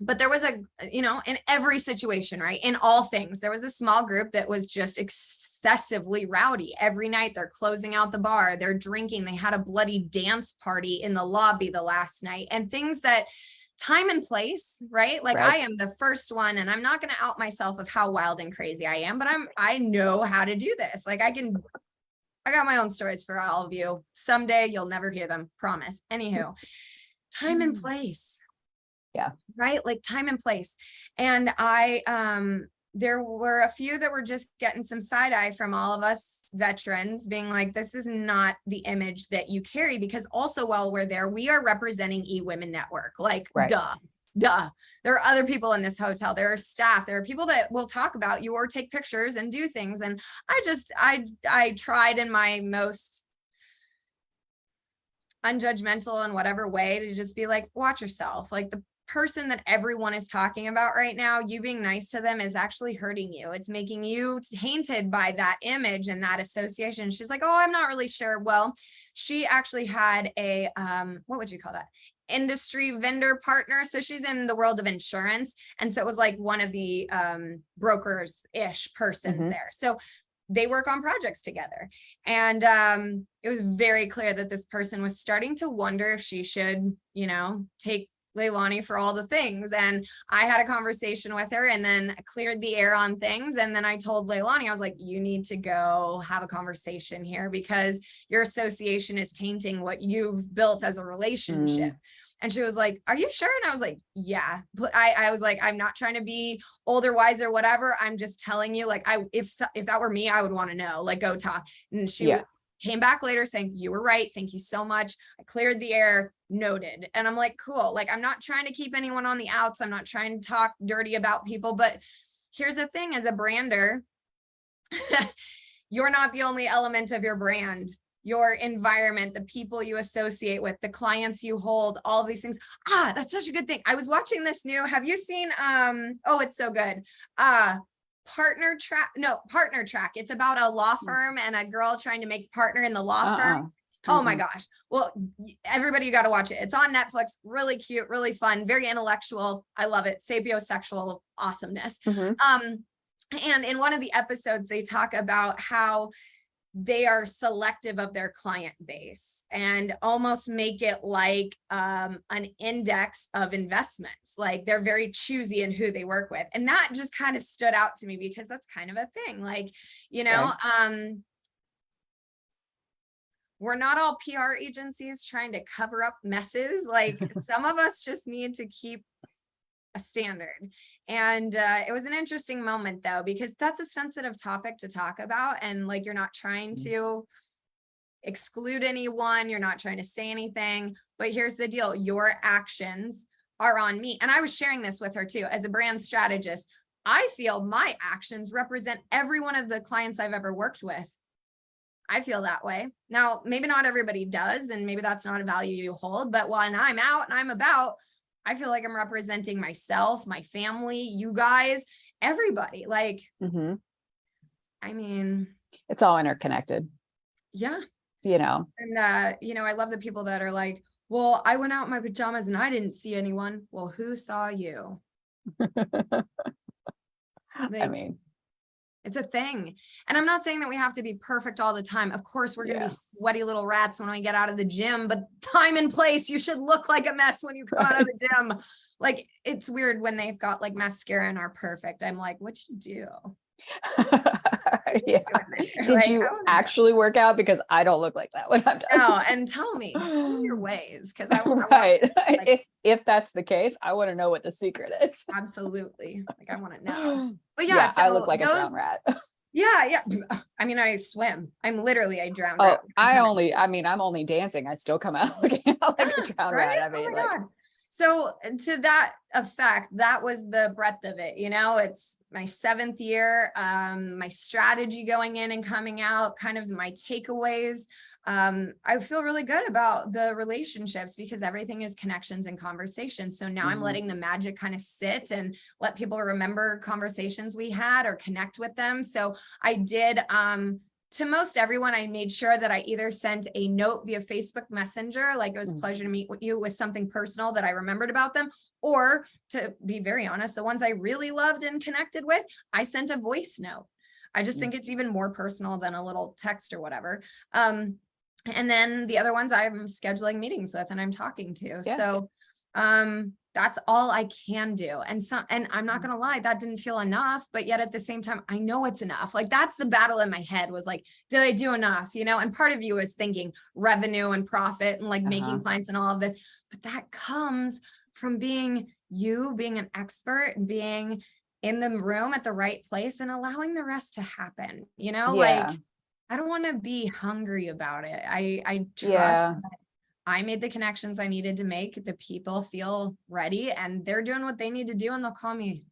But there was in every situation, right? In all things, there was a small group that was just excessively rowdy. Every night they're closing out the bar, they're drinking. They had a bloody dance party in the lobby the last night, and things that time and place, right? Like, I am the first one, and I'm not going to out myself of how wild and crazy I am, but I know how to do this. Like, I got my own stories for all of you. Someday you'll never hear them, promise. Anywho, time and place. Yeah. Right. Like, time and place. And there were a few that were just getting some side eye from all of us veterans being like, this is not the image that you carry, because also while we're there, we are representing eWomen Network. Like, duh. There are other people in this hotel. There are staff. There are people that will talk about you or take pictures and do things. And I tried in my most unjudgmental in whatever way to just be like, watch yourself. Like, the person that everyone is talking about right now, you being nice to them is actually hurting you. It's making you tainted by that image and that association. She's like, oh, I'm not really sure. Well, she actually had a, what would you call that? Industry vendor partner. So she's in the world of insurance. And so it was like one of the brokers-ish persons there. So they work on projects together. And it was very clear that this person was starting to wonder if she should, take Leilani for all the things. And I had a conversation with her and then cleared the air on things. And then I told Leilani, I was like, you need to go have a conversation here because your association is tainting what you've built as a relationship. And she was like, are you sure? And I was like, yeah. I was like, I'm not trying to be older, wiser, whatever. I'm just telling you, like, if that were me, I would want to know, like, go talk. And she came back later saying, you were right. Thank you so much. I cleared the air, noted. And I'm like, cool. Like, I'm not trying to keep anyone on the outs. I'm not trying to talk dirty about people. But here's the thing, as a brander, you're not the only element of your brand. Your environment, the people you associate with, the clients you hold, all of these things. That's such a good thing. I was watching this new, have you seen, oh, it's so good. Partner Track. It's about a law firm and a girl trying to make partner in the law firm. Oh my gosh. Well, everybody, you got to watch it. It's on Netflix. Really cute, really fun, very intellectual. I love it. Sapiosexual awesomeness. And in one of the episodes, they talk about how they are selective of their client base and almost make it like an index of investments. Like they're very choosy in who they work with. And that just kind of stood out to me because that's kind of a thing. Like, you know, we're not all PR agencies trying to cover up messes. Like some of us just need to keep a standard. And it was an interesting moment though, because that's a sensitive topic to talk about. And like, you're not trying to exclude anyone. You're not trying to say anything, but here's the deal. Your actions are on me. And I was sharing this with her too, as a brand strategist. I feel my actions represent every one of the clients I've ever worked with. I feel that way. Now, maybe not everybody does, and maybe that's not a value you hold, but when I'm out and I'm about, I feel like I'm representing myself, my family, you guys, everybody. Like, I mean, it's all interconnected. Yeah. You know, and, you know, I love the people that are like, well, I went out in my pajamas and I didn't see anyone. Well, who saw you? Like, I mean, it's a thing. And I'm not saying that we have to be perfect all the time. Of course, we're going to be sweaty little rats when we get out of the gym, but time and place, you should look like a mess when you come out of the gym. Like, it's weird when they've got like mascara and are perfect. I'm like, what'd you do? Did you actually work out? Because I don't look like that when I'm done. No, and tell me your ways. Cause I right. If that's the case, I want to know what the secret is. Absolutely. Like I want to know. But so I look like a drowned rat. Yeah. I mean, I swim. I'm literally a drowned rat. Oh, I'm only dancing. I still come out looking out like a drowned rat. I mean, God. So to that effect, that was the breadth of it. You know, it's my 7th year, my strategy going in and coming out, kind of my takeaways. I feel really good about the relationships because everything is connections and conversations. So now I'm letting the magic kind of sit and let people remember conversations we had or connect with them. So I did, to most everyone, I made sure that I either sent a note via Facebook Messenger, like it was a pleasure to meet you, with something personal that I remembered about them, or to be very honest, the ones I really loved and connected with, I sent a voice note. I just think it's even more personal than a little text or whatever. And then the other ones I'm scheduling meetings with and I'm talking to. Yeah. So that's all I can do. And I'm not going to lie, that didn't feel enough, but yet at the same time, I know it's enough. Like that's the battle in my head was like, did I do enough? You know, and part of you is thinking revenue and profit and like making clients and all of this, but that comes from being an expert and being in the room at the right place and allowing the rest to happen, you know, like I don't want to be hungry about it. I trust that I made the connections I needed to make. The people feel ready and they're doing what they need to do and they'll call me.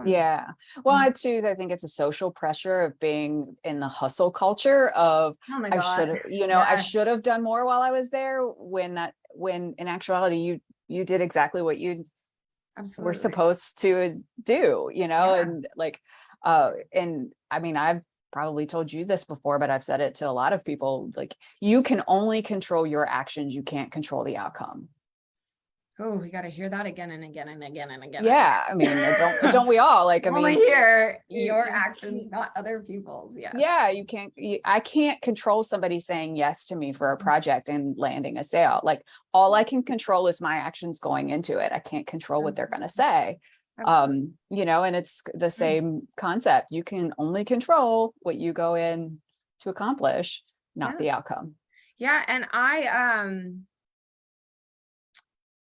Yeah. Well, I too, I think it's a social pressure of being in the hustle culture of, I should have done more while I was there when in actuality, you did exactly what you were supposed to do, you know, and like, and I mean, I've probably told you this before, but I've said it to a lot of people, like you can only control your actions. You can't control the outcome. Oh, we got to hear that again and again and again and again. Yeah. I mean, don't we all like, I only mean, hear your actions, not other people's. Yes. Yeah. I can't control somebody saying yes to me for a project and landing a sale. Like all I can control is my actions going into it. I can't control what they're going to say. You know, and it's the same concept. You can only control what you go in to accomplish, not the outcome. Yeah. And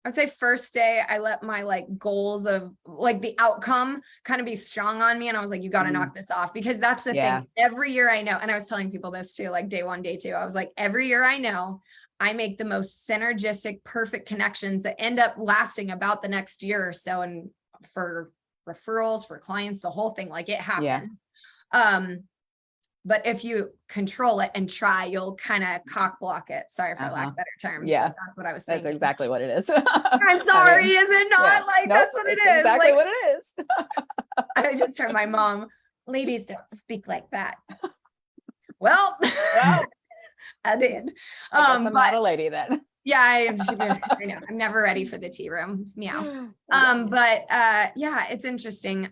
I'd say first day I let my like goals of like the outcome kind of be strong on me. And I was like, you got to knock this off, because that's the thing. Every year I know, and I was telling people this too, like day 1, day 2, I was like, every year I know I make the most synergistic, perfect connections that end up lasting about the next year or so. And for referrals, for clients, the whole thing, like it happened. But if you control it and try, you'll kind of cock block it. Sorry for lack of better terms. Yeah. But that's what I was thinking. That's exactly what it is. I'm sorry. I mean, is it not that's what it is? Exactly what it is. I just heard my mom, ladies don't speak like that. Well, I did. I'm not a lady then. Yeah, I know. I'm never ready for the tea room. Meow. But it's interesting.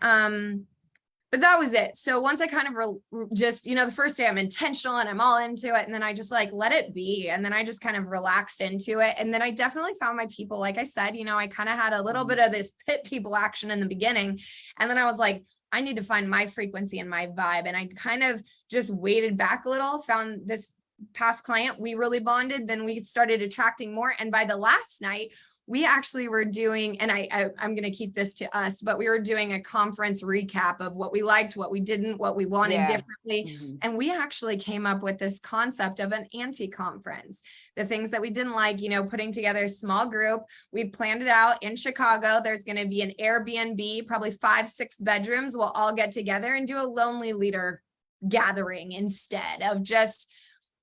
but that was it. So once I kind of just, the first day I'm intentional and I'm all into it. And then I just like, let it be. And then I just kind of relaxed into it. And then I definitely found my people. Like I said, I kind of had a little bit of this pit people action in the beginning. And then I was like, I need to find my frequency and my vibe. And I kind of just waited back a little, found this past client, we really bonded. Then we started attracting more. And by the last night, we actually were doing, and I'm going to keep this to us, but we were doing a conference recap of what we liked, what we didn't, what we wanted differently. Mm-hmm. And we actually came up with this concept of an anti-conference, the things that we didn't like, putting together a small group. We've planned it out in Chicago. There's going to be an Airbnb, probably 5-6 bedrooms. We'll all get together and do a lonely leader gathering instead of just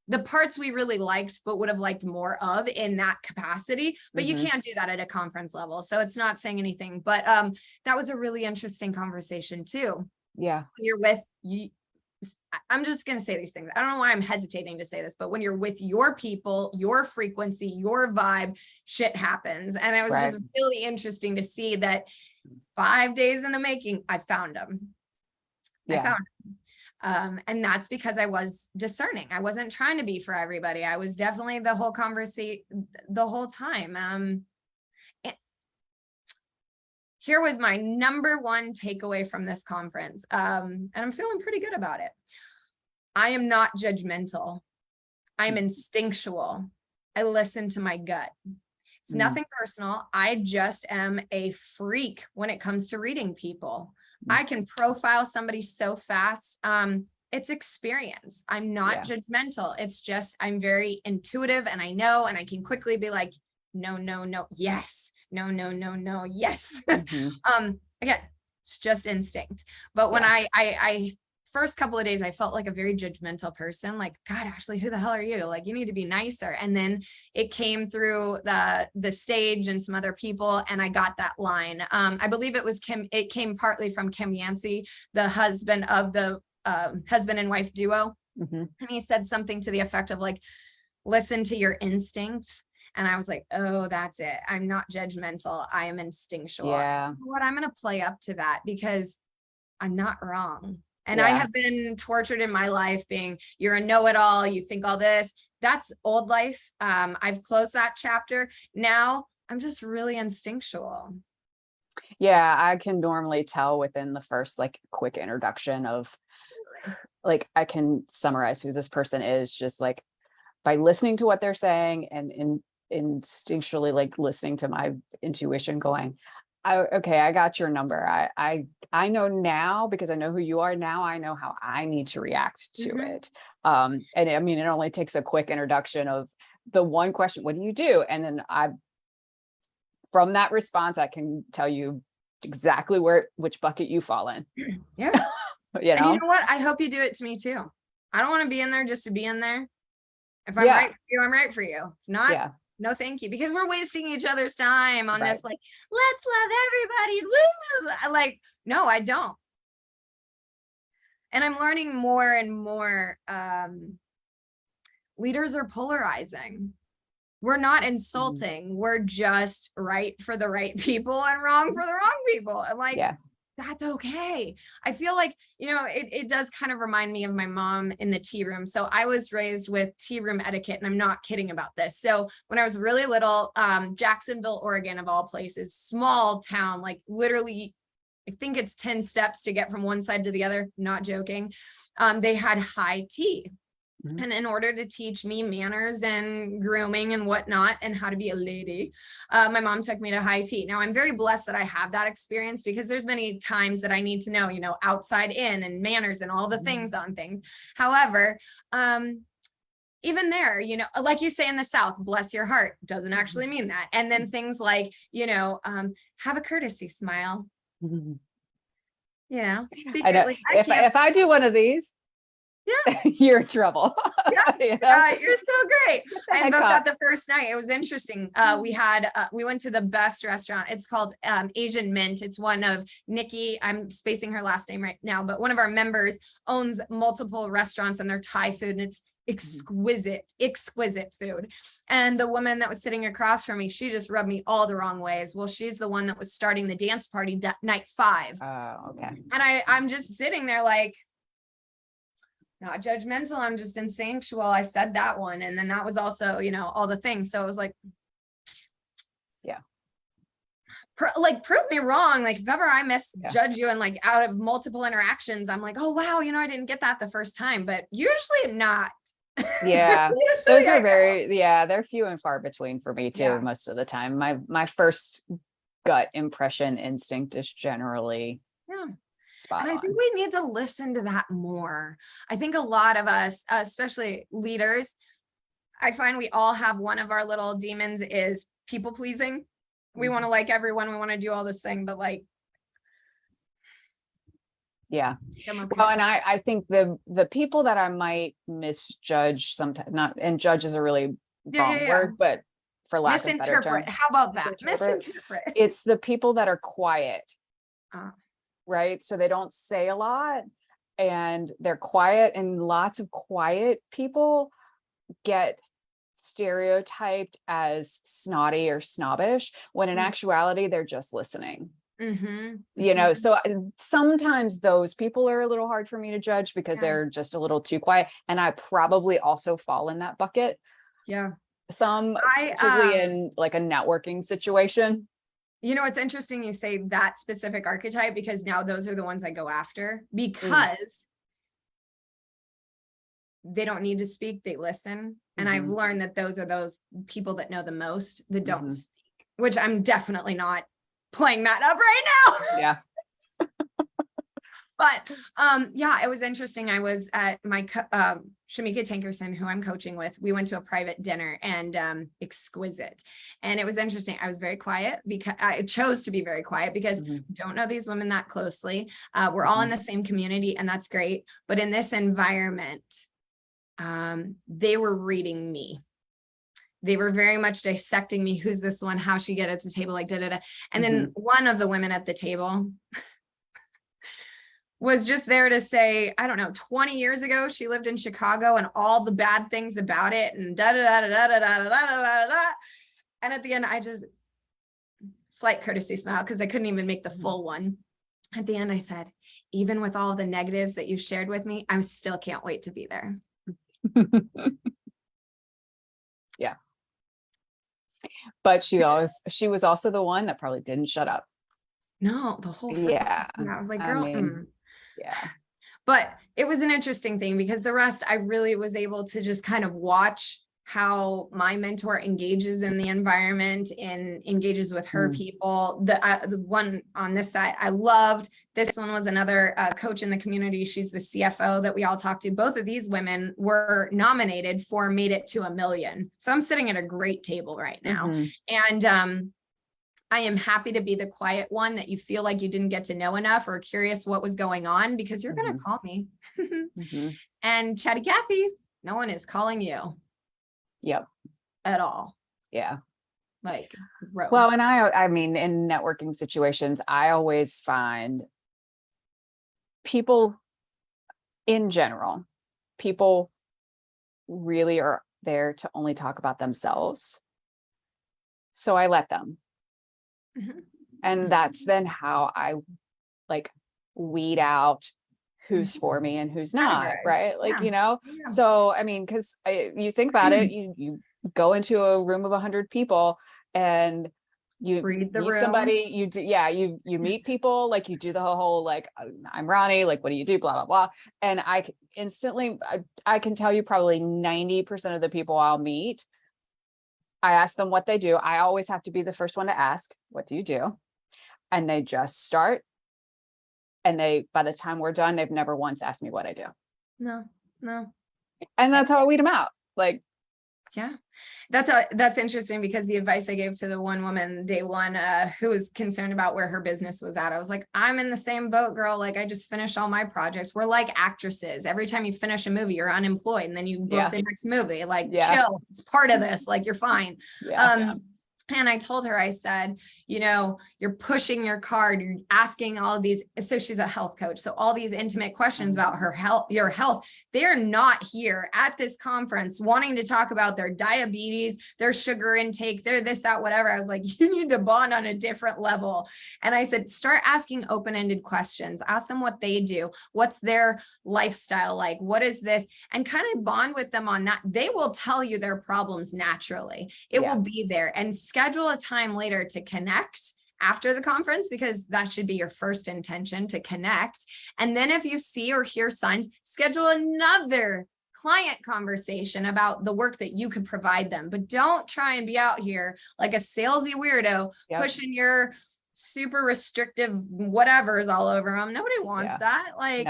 the parts we really liked, but would have liked more of in that capacity, but you can't do that at a conference level. So it's not saying anything, but that was a really interesting conversation too. Yeah. When you're with you, I'm just going to say these things. I don't know why I'm hesitating to say this, but when you're with your people, your frequency, your vibe, shit happens. And it was just really interesting to see that 5 days in the making, I found them. I found them. And that's because I was discerning. I wasn't trying to be for everybody. I was definitely the whole conversation the whole time. Here was my number one takeaway from this conference. And I'm feeling pretty good about it. I am not judgmental. I'm instinctual. I listen to my gut. It's nothing personal. I just am a freak when it comes to reading people. I can profile somebody so fast. It's experience. I'm not judgmental. It's just, I'm very intuitive and I know, and I can quickly be like, no, yes, no, yes. Again, it's just instinct. But when I first couple of days, I felt like a very judgmental person. Like, God, Ashley, who the hell are you? Like, you need to be nicer. And then it came through the stage and some other people, and I got that line. I believe it was Kim. It came partly from Kim Yancey, the husband of the husband and wife duo. And he said something to the effect of like, listen to your instincts. And I was like, oh, that's it. I'm not judgmental. I am instinctual. Yeah. You know what? I'm going to play up to that because I'm not wrong. And I have been tortured in my life being, you're a know-it-all, you think all this. That's old life. I've closed that chapter. Now I'm just really instinctual. Yeah, I can normally tell within the first like quick introduction of like, I can summarize who this person is just like by listening to what they're saying and instinctually like listening to my intuition going, okay, I got your number. I know now because I know who you are now. I know how I need to react to it. And I mean, it only takes a quick introduction of the one question, what do you do? And then from that response, I can tell you exactly which bucket you fall in. Yeah. And you know what? I hope you do it to me too. I don't want to be in there just to be in there. If I'm right for you, I'm right for you. If not, no, thank you. Because we're wasting each other's time on this, like, let's love everybody. Woo! Like, no, I don't. And I'm learning more and more. Leaders are polarizing. We're not insulting. We're just right for the right people and wrong for the wrong people. And like, that's okay. I feel like, it does kind of remind me of my mom in the tea room. So I was raised with tea room etiquette, and I'm not kidding about this. So when I was really little, Jacksonville, Oregon, of all places, small town, like literally, I think it's 10 steps to get from one side to the other, not joking. They had high tea. And in order to teach me manners and grooming and whatnot and how to be a lady, my mom took me to high tea. Now I'm very blessed that I have that experience because there's many times that I need to know, outside in and manners and all the things on things. However, even there, like you say in the South, bless your heart doesn't actually mean that. And then things like, have a courtesy smile. Secretly, if I do one of these, you're in trouble. You're so great. I booked out the first night. It was interesting. We went to the best restaurant. It's called Asian Mint. It's one of Nikki. I'm spacing her last name right now, but one of our members owns multiple restaurants and they're Thai food, and it's exquisite food. And the woman that was sitting across from me, she just rubbed me all the wrong ways. Well, she's the one that was starting the dance party night 5. Oh, okay. And I'm just sitting there like, not judgmental, I'm just instinctual. I said that one. And then that was also, you know, all the things. So it was like, yeah. Prove me wrong. Like if ever I misjudge you and like out of multiple interactions, I'm like, oh wow, you know, I didn't get that the first time, but usually not. Yeah. Usually Those are they're few and far between for me too. Yeah. Most of the time, my first gut impression instinct is generally spot And I on. think we need to listen to that more. I think a lot of us, especially leaders, I find we all have one of our little demons is people pleasing. We want to like everyone. We want to do all this thing, but like, yeah. okay. Well, and I think the people that I might misjudge sometimes, not, and judge is a really wrong word, but for lack of better terms. How about that? Misinterpret. It's the people that are quiet, right? So they don't say a lot and they're quiet, and lots of quiet people get stereotyped as snotty or snobbish when in actuality they're just listening. You know, so sometimes those people are a little hard for me to judge because they're just a little too quiet, and I probably also fall in that bucket. Particularly in like a networking situation. You know, it's interesting you say that specific archetype, because now those are the ones I go after, because they don't need to speak, they listen. And I've learned that those are those people that know the most that don't speak, which I'm definitely not playing that up right now. Yeah. But it was interesting. I was at my Shamika Tankerson, who I'm coaching with. We went to a private dinner, and exquisite. And it was interesting. I was very quiet because I chose to be very quiet because I don't know these women that closely. We're all in the same community, and that's great. But in this environment, they were reading me. They were very much dissecting me. Who's this one? How'd she get at the table? Like, da-da-da. And then one of the women at the table was just there to say, I don't know, 20 years ago, she lived in Chicago and all the bad things about it, and da-da-da-da-da-da-da-da-da-da. And at the end, I just slight courtesy smile because I couldn't even make the full one. At the end, I said, even with all the negatives that you shared with me, I still can't wait to be there. Yeah. But she was also the one that probably didn't shut up. No, the whole yeah. And I was like, girl, yeah. But it was an interesting thing because the rest, I really was able to just kind of watch how my mentor engages in the environment and engages with her people. The one on this side, I loved. This one was another coach in the community. She's the CFO that we all talked to. Both of these women were nominated for Made It to a Million. So I'm sitting at a great table right now. And I am happy to be the quiet one that you feel like you didn't get to know enough or curious what was going on, because you're going to call me. And Chatty Cathy, no one is calling you. Yep. At all. Yeah. Like, gross. Well, and I mean, in networking situations, I always find people in general, people really are there to only talk about themselves. So I let them. And that's then how I like weed out who's for me and who's not, right? Like, you know, so, I mean, cause you think about it, you go into a room of 100 people and you read the meet room. Somebody, you do, you meet people, like you do the whole, like, I'm Ronnie, like, what do you do? Blah, blah, blah. And I instantly, I can tell you probably 90% of the people I'll meet, I ask them what they do. I always have to be the first one to ask, what do you do? And they just start. And by the time we're done, they've never once asked me what I do. No. And that's how I weed them out. Like, yeah, that's interesting, because the advice I gave to the one woman day one, who was concerned about where her business was at, I was like, I'm in the same boat, girl. Like, I just finished all my projects. We're like actresses. Every time you finish a movie, you're unemployed, and then you book the next movie. Like, chill. It's part of this. Like, you're fine. And I told her, I said, you know, you're pushing your card, you're asking all of these. So she's a health coach. So all these intimate questions about her health, your health, they're not here at this conference wanting to talk about their diabetes, their sugar intake, their this, that, whatever. I was like, you need to bond on a different level. And I said, start asking open-ended questions. Ask them what they do. What's their lifestyle like? What is this? And kind of bond with them on that. They will tell you their problems naturally. It will be there. And schedule a time later to connect after the conference, because that should be your first intention, to connect. And then if you see or hear signs, schedule another client conversation about the work that you could provide them. But don't try and be out here like a salesy weirdo pushing your super restrictive whatevers all over them. Nobody wants that. Like,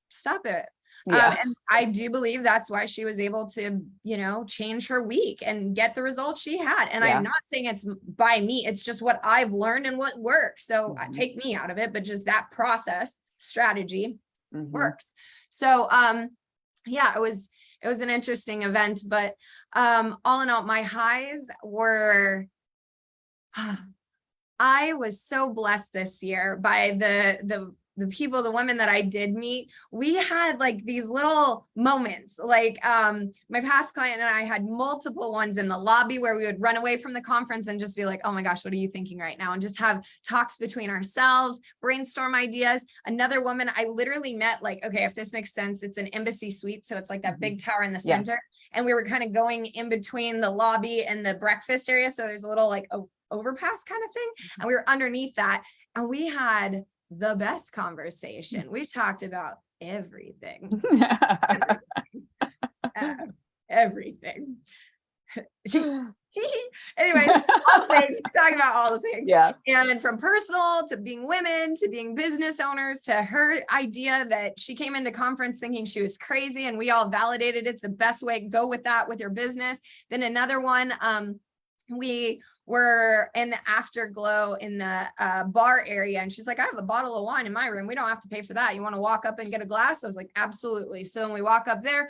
stop it. And I do believe that's why she was able to, you know, change her week and get the results she had. And I'm not saying it's by me, it's just what I've learned and what works. So take me out of it, but just that process strategy works. So, yeah, it was an interesting event, but, all in all, my highs were, I was so blessed this year by the people, the women that I did meet. We had like these little moments, like my past client and I had multiple ones in the lobby where we would run away from the conference and just be like, oh my gosh, what are you thinking right now? And just have talks between ourselves, brainstorm ideas. Another woman I literally met, like, okay, if this makes sense, it's an embassy suite. So it's like that big tower in the center. And we were kind of going in between the lobby and the breakfast area. So there's a little like overpass kind of thing. And we were underneath that. And we had the best conversation. We talked about everything. Everything. Anyways, all things, talking about all the things. And from personal to being women to being business owners, to her idea that she came into conference thinking she was crazy, and we all validated it's the best way. Go with that with your business. Then another one, we were in the afterglow in the bar area, and she's like, I have a bottle of wine in my room. We don't have to pay for that. You want to walk up and get a glass? I was like, absolutely. So when we walk up there,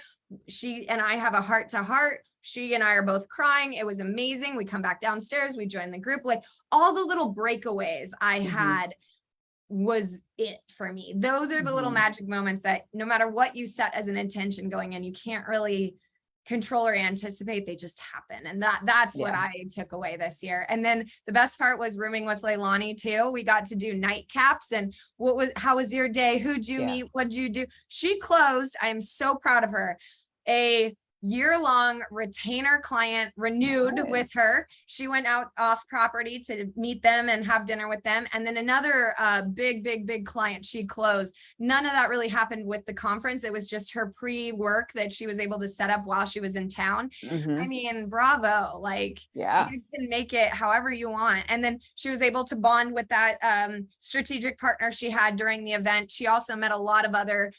she and I have a heart to heart. She and I are both crying. It was amazing. We come back downstairs. We join the group. Like, all the little breakaways I had was it for me. Those are the little magic moments that no matter what you set as an intention going in, you can't really control or anticipate. They just happen. And that's what I took away this year. And then the best part was rooming with Leilani too. We got to do nightcaps. And how was your day? Who'd you meet? What'd you do? She closed, I am so proud of her, a year-long retainer client, renewed with her. She went out off property to meet them and have dinner with them. And then another big client she closed. None of that really happened with the conference. It was just her pre-work that she was able to set up while she was in town. I mean, bravo. Like, you can make it however you want. And then she was able to bond with that strategic partner she had during the event. She also met a lot of other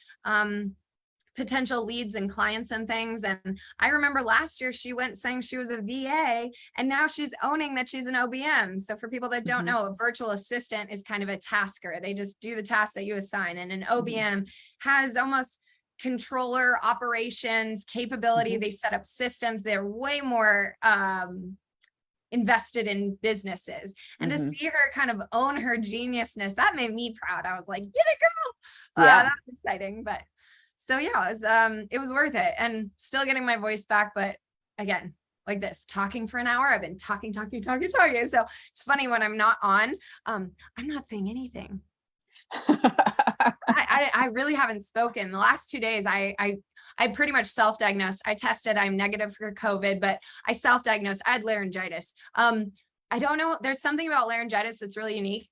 potential leads and clients and things. And I remember last year she went saying she was a VA, and now she's owning that she's an OBM. So for people that don't know, a virtual assistant is kind of a tasker. They just do the tasks that you assign. And an OBM has almost controller operations capability. They set up systems. They're way more invested in businesses. And to see her kind of own her geniusness, that made me proud. I was like, get it, girl. That's exciting. But so yeah, it was worth it, and still getting my voice back. But again, like this, talking for an hour, I've been talking. So it's funny when I'm not on, I'm not saying anything. I really haven't spoken. The last 2 days, I pretty much self-diagnosed. I tested, I'm negative for COVID, but I self-diagnosed. I had laryngitis. I don't know. There's something about laryngitis that's really unique.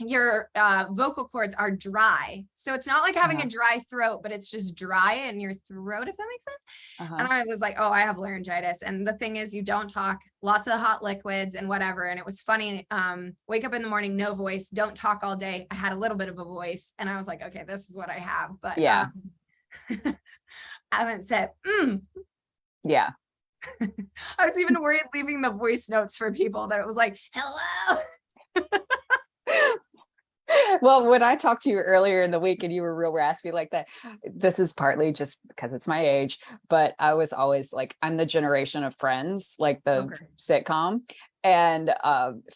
Your vocal cords are dry. So it's not like having a dry throat, but it's just dry in your throat, if that makes sense. And I was like, oh, I have laryngitis. And the thing is, you don't talk, lots of hot liquids and whatever. And it was funny. Wake up in the morning, no voice, don't talk all day. I had a little bit of a voice, and I was like, okay, this is what I have. But I haven't said, I was even worried leaving the voice notes for people that it was like, hello. Well, when I talked to you earlier in the week and you were real raspy like that, this is partly just because it's my age, but I was always like, I'm the generation of Friends, like the sitcom. And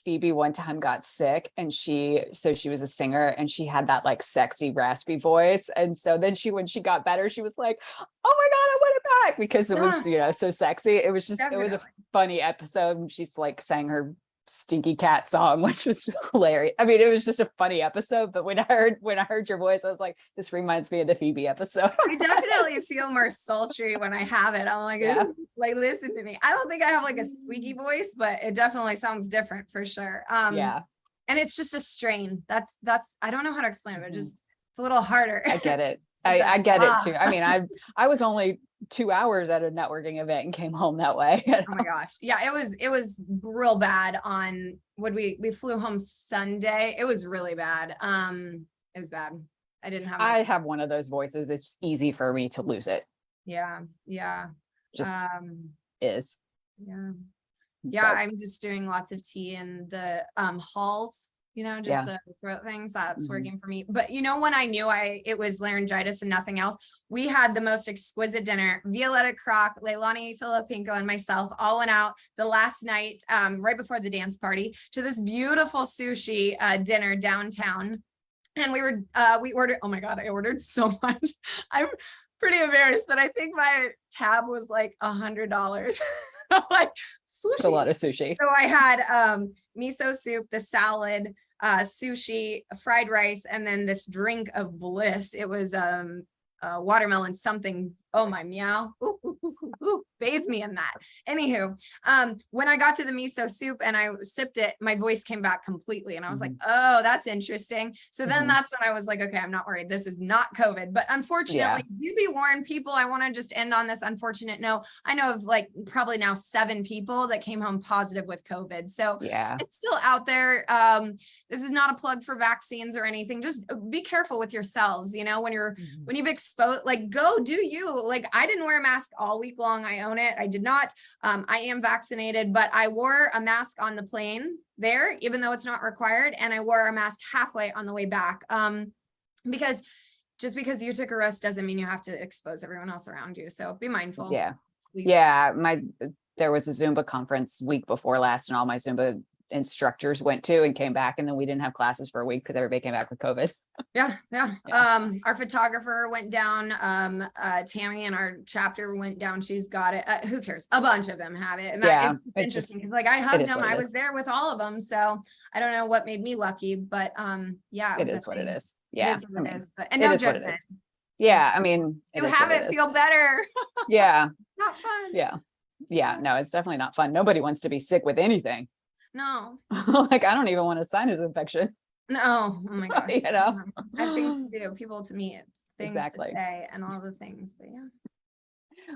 Phoebe one time got sick, and she was a singer, and she had that like sexy raspy voice. And so then when she got better, she was like, oh my God, I want it back, because it was, so sexy. It was Definitely. it was a funny episode. And she's like sang her Stinky Cat song, which was hilarious. I mean, it was just a funny episode, but when I heard your voice, I was like, this reminds me of the Phoebe episode. I definitely feel more sultry when I have it. I'm like, like, listen to me. I don't think I have like a squeaky voice, but it definitely sounds different for sure. Yeah. And it's just a strain. That's, I don't know how to explain it, but just, it's a little harder. I get it. I get it too. I mean, I was only 2 hours at a networking event and came home that way. Oh my gosh. Yeah, it was real bad on we flew home Sunday. It was really bad. It was bad. I didn't have I have one of those voices. It's easy for me to lose it. Yeah. Just is. Yeah. But I'm just doing lots of tea in the halls, just the throat things. That's working for me. But when I knew it was laryngitis and nothing else, we had the most exquisite dinner. Violetta Croc, Leilani Filipinko, and myself all went out the last night, right before the dance party, to this beautiful sushi dinner downtown. And we ordered, oh my God, I ordered so much. I'm pretty embarrassed, but I think my tab was like $100. Like, sushi. It's a lot of sushi. So I had miso soup, the salad, sushi, fried rice, and then this drink of bliss. It was watermelon something. Oh my meow. Ooh, ooh, ooh, ooh, ooh. Bathe me in that. Anywho, when I got to the miso soup and I sipped it, my voice came back completely. And I was like, oh, that's interesting. So then that's when I was like, okay, I'm not worried. This is not COVID. But unfortunately, do be warned, people. I want to just end on this unfortunate note. I know of like probably now 7 people that came home positive with COVID. So it's still out there. This is not a plug for vaccines or anything. Just be careful with yourselves. When you've exposed, like, go do you. Like, I didn't wear a mask all week long. I own it. I did not. I am vaccinated, but I wore a mask on the plane there, even though it's not required. And I wore a mask halfway on the way back. Because just because you took a risk doesn't mean you have to expose everyone else around you. So be mindful. Yeah. Please. Yeah. There was a Zumba conference week before last, and all my Zumba instructors went to and came back, and then we didn't have classes for a week because everybody came back with COVID. Yeah. Our photographer went down. Tammy in our chapter went down. She's got it. Who cares? A bunch of them have it. And it's just interesting because, like, I hugged them. I was there with all of them. So I don't know what made me lucky, but it is what it is. Yeah. It is what it is. But no judgment. Yeah. I mean, you have it feel better. Yeah. Not fun. Yeah. No, it's definitely not fun. Nobody wants to be sick with anything. No. Like, I don't even want a sinus infection. No. Oh my gosh. I have things to do. People, to me, it's things to say and all the things. But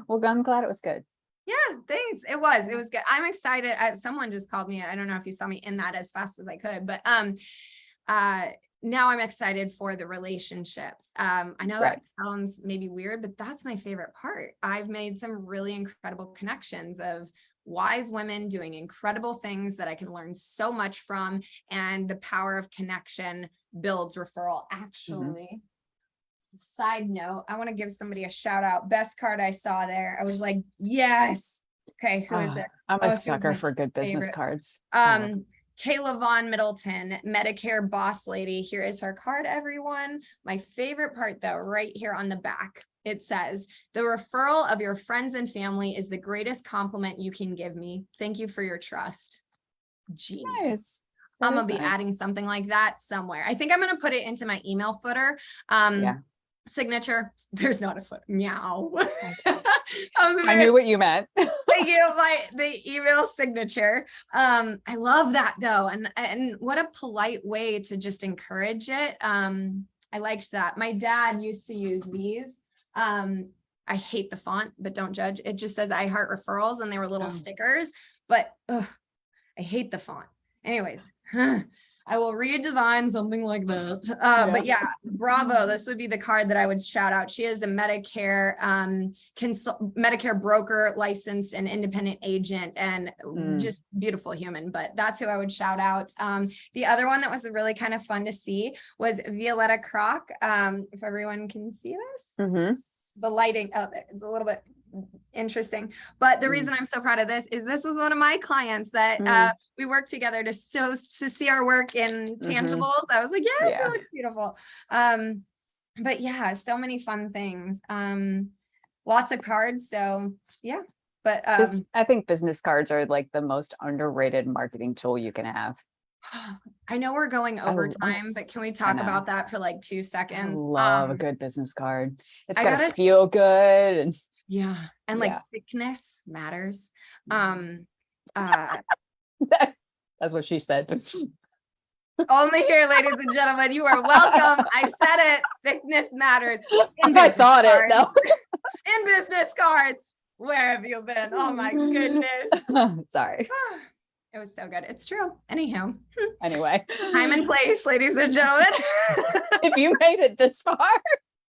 well, I'm glad it was good. Yeah, thanks. It was good. I'm excited. Someone just called me. I don't know if you saw me in that as fast as I could, but now I'm excited for the relationships. I know that sounds maybe weird, but that's my favorite part. I've made some really incredible connections of wise women doing incredible things that I can learn so much from, and the power of connection builds referral. Actually, side note, I want to give somebody a shout out. Best card I saw there. I was like, yes. Okay, who is this? I'm a sucker for good business cards. Kayla Vaughn Middleton, Medicare boss lady. Here is her card, everyone. My favorite part, though, right here on the back, it says, the referral of your friends and family is the greatest compliment you can give me. Thank you for your trust. Genius. Nice. I'm going to be adding something like that somewhere. I think I'm going to put it into my email footer. Signature. There's not a foot. Meow. I knew what you meant. Thank you. The email signature. I love that though. And what a polite way to just encourage it. I liked that. My dad used to use these. I hate the font, but don't judge. It just says I heart referrals, and they were little stickers, but I hate the font. Anyways, I will redesign something like that. But yeah, bravo. This would be the card that I would shout out. She is a Medicare, Medicare broker, licensed and independent agent, and just beautiful human. But that's who I would shout out. The other one that was really kind of fun to see was Violetta Croc. If everyone can see this, the lighting out there, it's a little bit interesting. But the reason I'm so proud of this was one of my clients that we worked together to see our work in tangibles. I was like, yes, it looks beautiful. But yeah, so many fun things. Lots of cards. So yeah. But I think business cards are like the most underrated marketing tool you can have. I know we're going over time, but can we talk about that for like 2 seconds? I love a good business card. It's got to feel good. And and like thickness matters. That's what she said. Only here, ladies and gentlemen, you are welcome. I said it. Thickness matters. I thought it though. In business cards. Where have you been? Oh my goodness. Sorry. It was so good. It's true. Anyhow. Anyway. Time and place, ladies and gentlemen. If you made it this far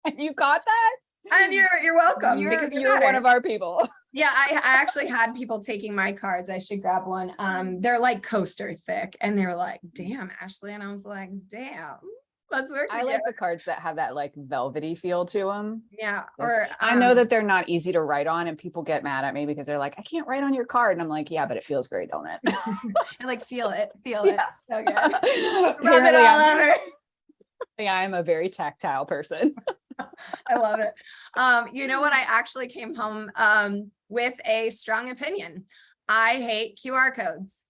and you got that. And you're welcome. Because you're one of our people. Yeah, I actually had people taking my cards. I should grab one. They're like coaster thick. And they were like, damn, Ashley. And I was like, damn. Let's work together. I like the cards that have that like velvety feel to them. Yeah. Or I know that they're not easy to write on and people get mad at me because they're like, I can't write on your card. And I'm like, yeah, but it feels great, don't it? I like feel it. So good. Rub it all over. Yeah, I'm a very tactile person. I love it. You know what? I actually came home with a strong opinion. I hate QR codes.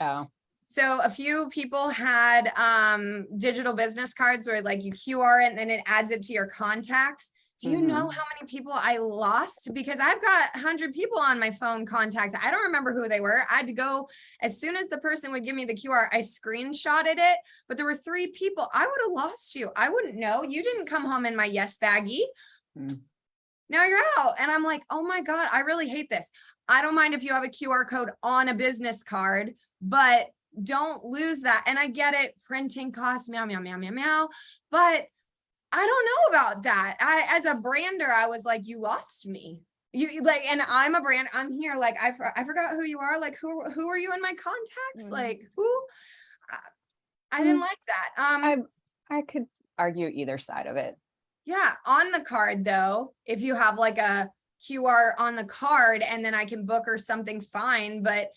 Oh. So a few people had digital business cards where like you QR it and then it adds it to your contacts. Do you know how many people I lost? Because I've got 100 people on my phone contacts. I don't remember who they were. I had to go, as soon as the person would give me the QR, I screenshotted it, but there were 3 people. I would have lost you. I wouldn't know. You didn't come home in my yes baggie. Now you're out. And I'm like, oh my God, I really hate this. I don't mind if you have a QR code on a business card, but don't lose that. And I get it. Printing costs meow, meow, meow, meow, meow. But I don't know about that. As a brander, I was like, you lost me. You like, and I'm a brand. I'm here. Like, I forgot who you are. Like, who are you in my contacts? Like, who? I didn't like that. I could argue either side of it. Yeah. On the card though, if you have like a QR on the card and then I can book or something, fine. But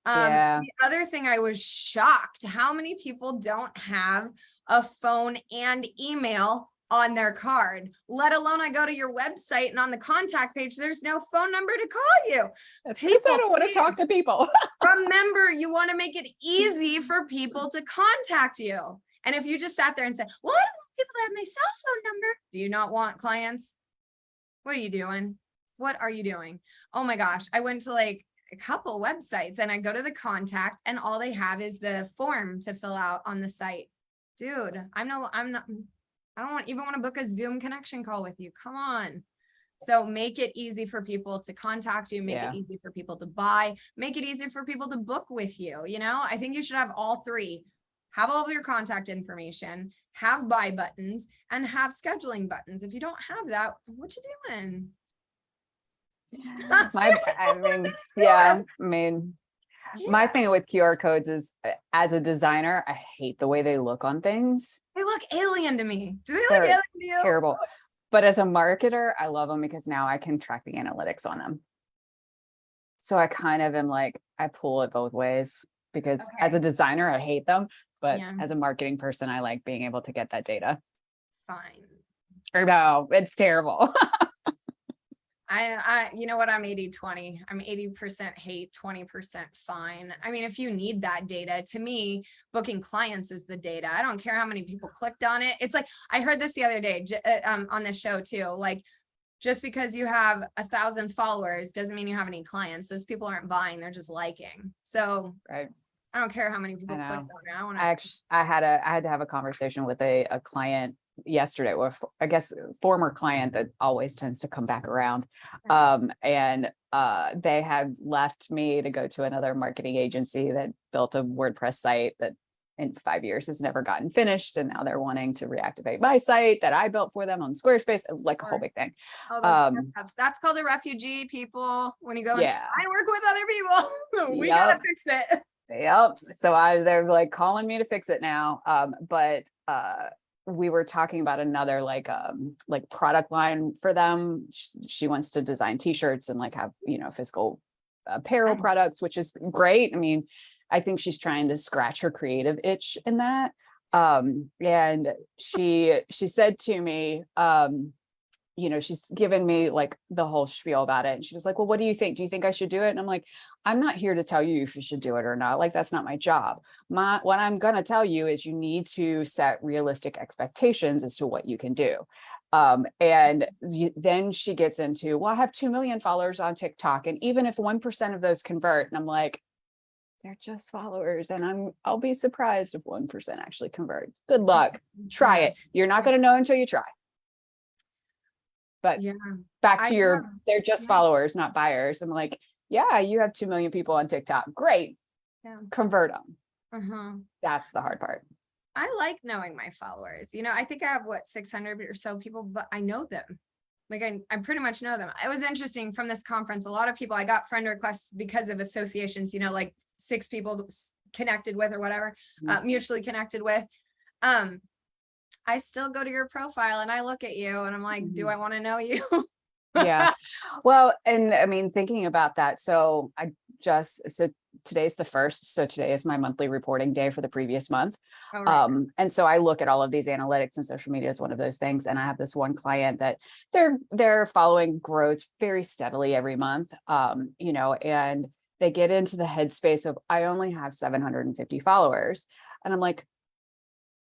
the other thing, I was shocked how many people don't have a phone and email on their card, let alone I go to your website and on the contact page, there's no phone number to call you. People, I don't want to talk to people. Remember, you want to make it easy for people to contact you. And if you just sat there and said, well, I don't want people to have my cell phone number. Do you not want clients? What are you doing? What are you doing? Oh my gosh. I went to like a couple websites and I go to the contact and all they have is the form to fill out on the site. Dude, I don't even want to book a Zoom connection call with you. Come on. So make it easy for people to contact you, make it easy for people to buy, make it easy for people to book with you. You know, I think you should have all 3. Have all of your contact information, have buy buttons, and have scheduling buttons. If you don't have that, what you doing? My thing with QR codes is, as a designer, I hate the way they look on things. They look alien to me. Do they look alien to you? Terrible. But as a marketer, I love them because now I can track the analytics on them. So I kind of am like, I pull it both ways because as a designer, I hate them. But as a marketing person, I like being able to get that data. Fine. Or no, it's terrible. you know what? I'm 80-20. I'm 80% hate, 20% fine. I mean, if you need that data, to me, booking clients is the data. I don't care how many people clicked on it. It's like, I heard this the other day on this show too. Like, just because you have 1,000 followers doesn't mean you have any clients. Those people aren't buying, they're just liking. So I don't care how many people clicked on it. I had to have a conversation with a client yesterday, or I guess former client that always tends to come back around. And they had left me to go to another marketing agency that built a WordPress site that in 5 years has never gotten finished. And now they're wanting to reactivate my site that I built for them on Squarespace, like a whole big thing. That's called a refugee, people. When you go and try and work with other people, we gotta fix it. Yep. So they're like calling me to fix it now. But we were talking about another like product line for them. She wants to design t-shirts and like have, physical apparel products, which is great. I mean, I think she's trying to scratch her creative itch in that. And she said to me, she's given me like the whole spiel about it. And she was like, well, what do you think? Do you think I should do it? And I'm like, I'm not here to tell you if you should do it or not. Like, that's not my job. What I'm going to tell you is you need to set realistic expectations as to what you can do. Then she gets into, well, I have 2 million followers on TikTok. And even if 1% of those convert, and I'm like, they're just followers. And I'll be surprised if 1% actually converts. Good luck. Try it. You're not going to know until you try. But back to they're just followers, not buyers. I'm like, yeah, you have 2 million people on TikTok. Great. Convert them. That's the hard part. I like knowing my followers. I think I have 600 or so people, but I know them. Like I pretty much know them. It was interesting from this conference. A lot of people, I got friend requests because of associations, like 6 people connected with or whatever, mutually connected with. I still go to your profile and I look at you and I'm like, do I want to know you? Yeah. Well, and I mean, thinking about that. So today's the 1st. So today is my monthly reporting day for the previous month. Oh, right. And so I look at all of these analytics, and social media is one of those things. And I have this one client that they're following grows very steadily every month. And they get into the headspace of, I only have 750 followers. And I'm like,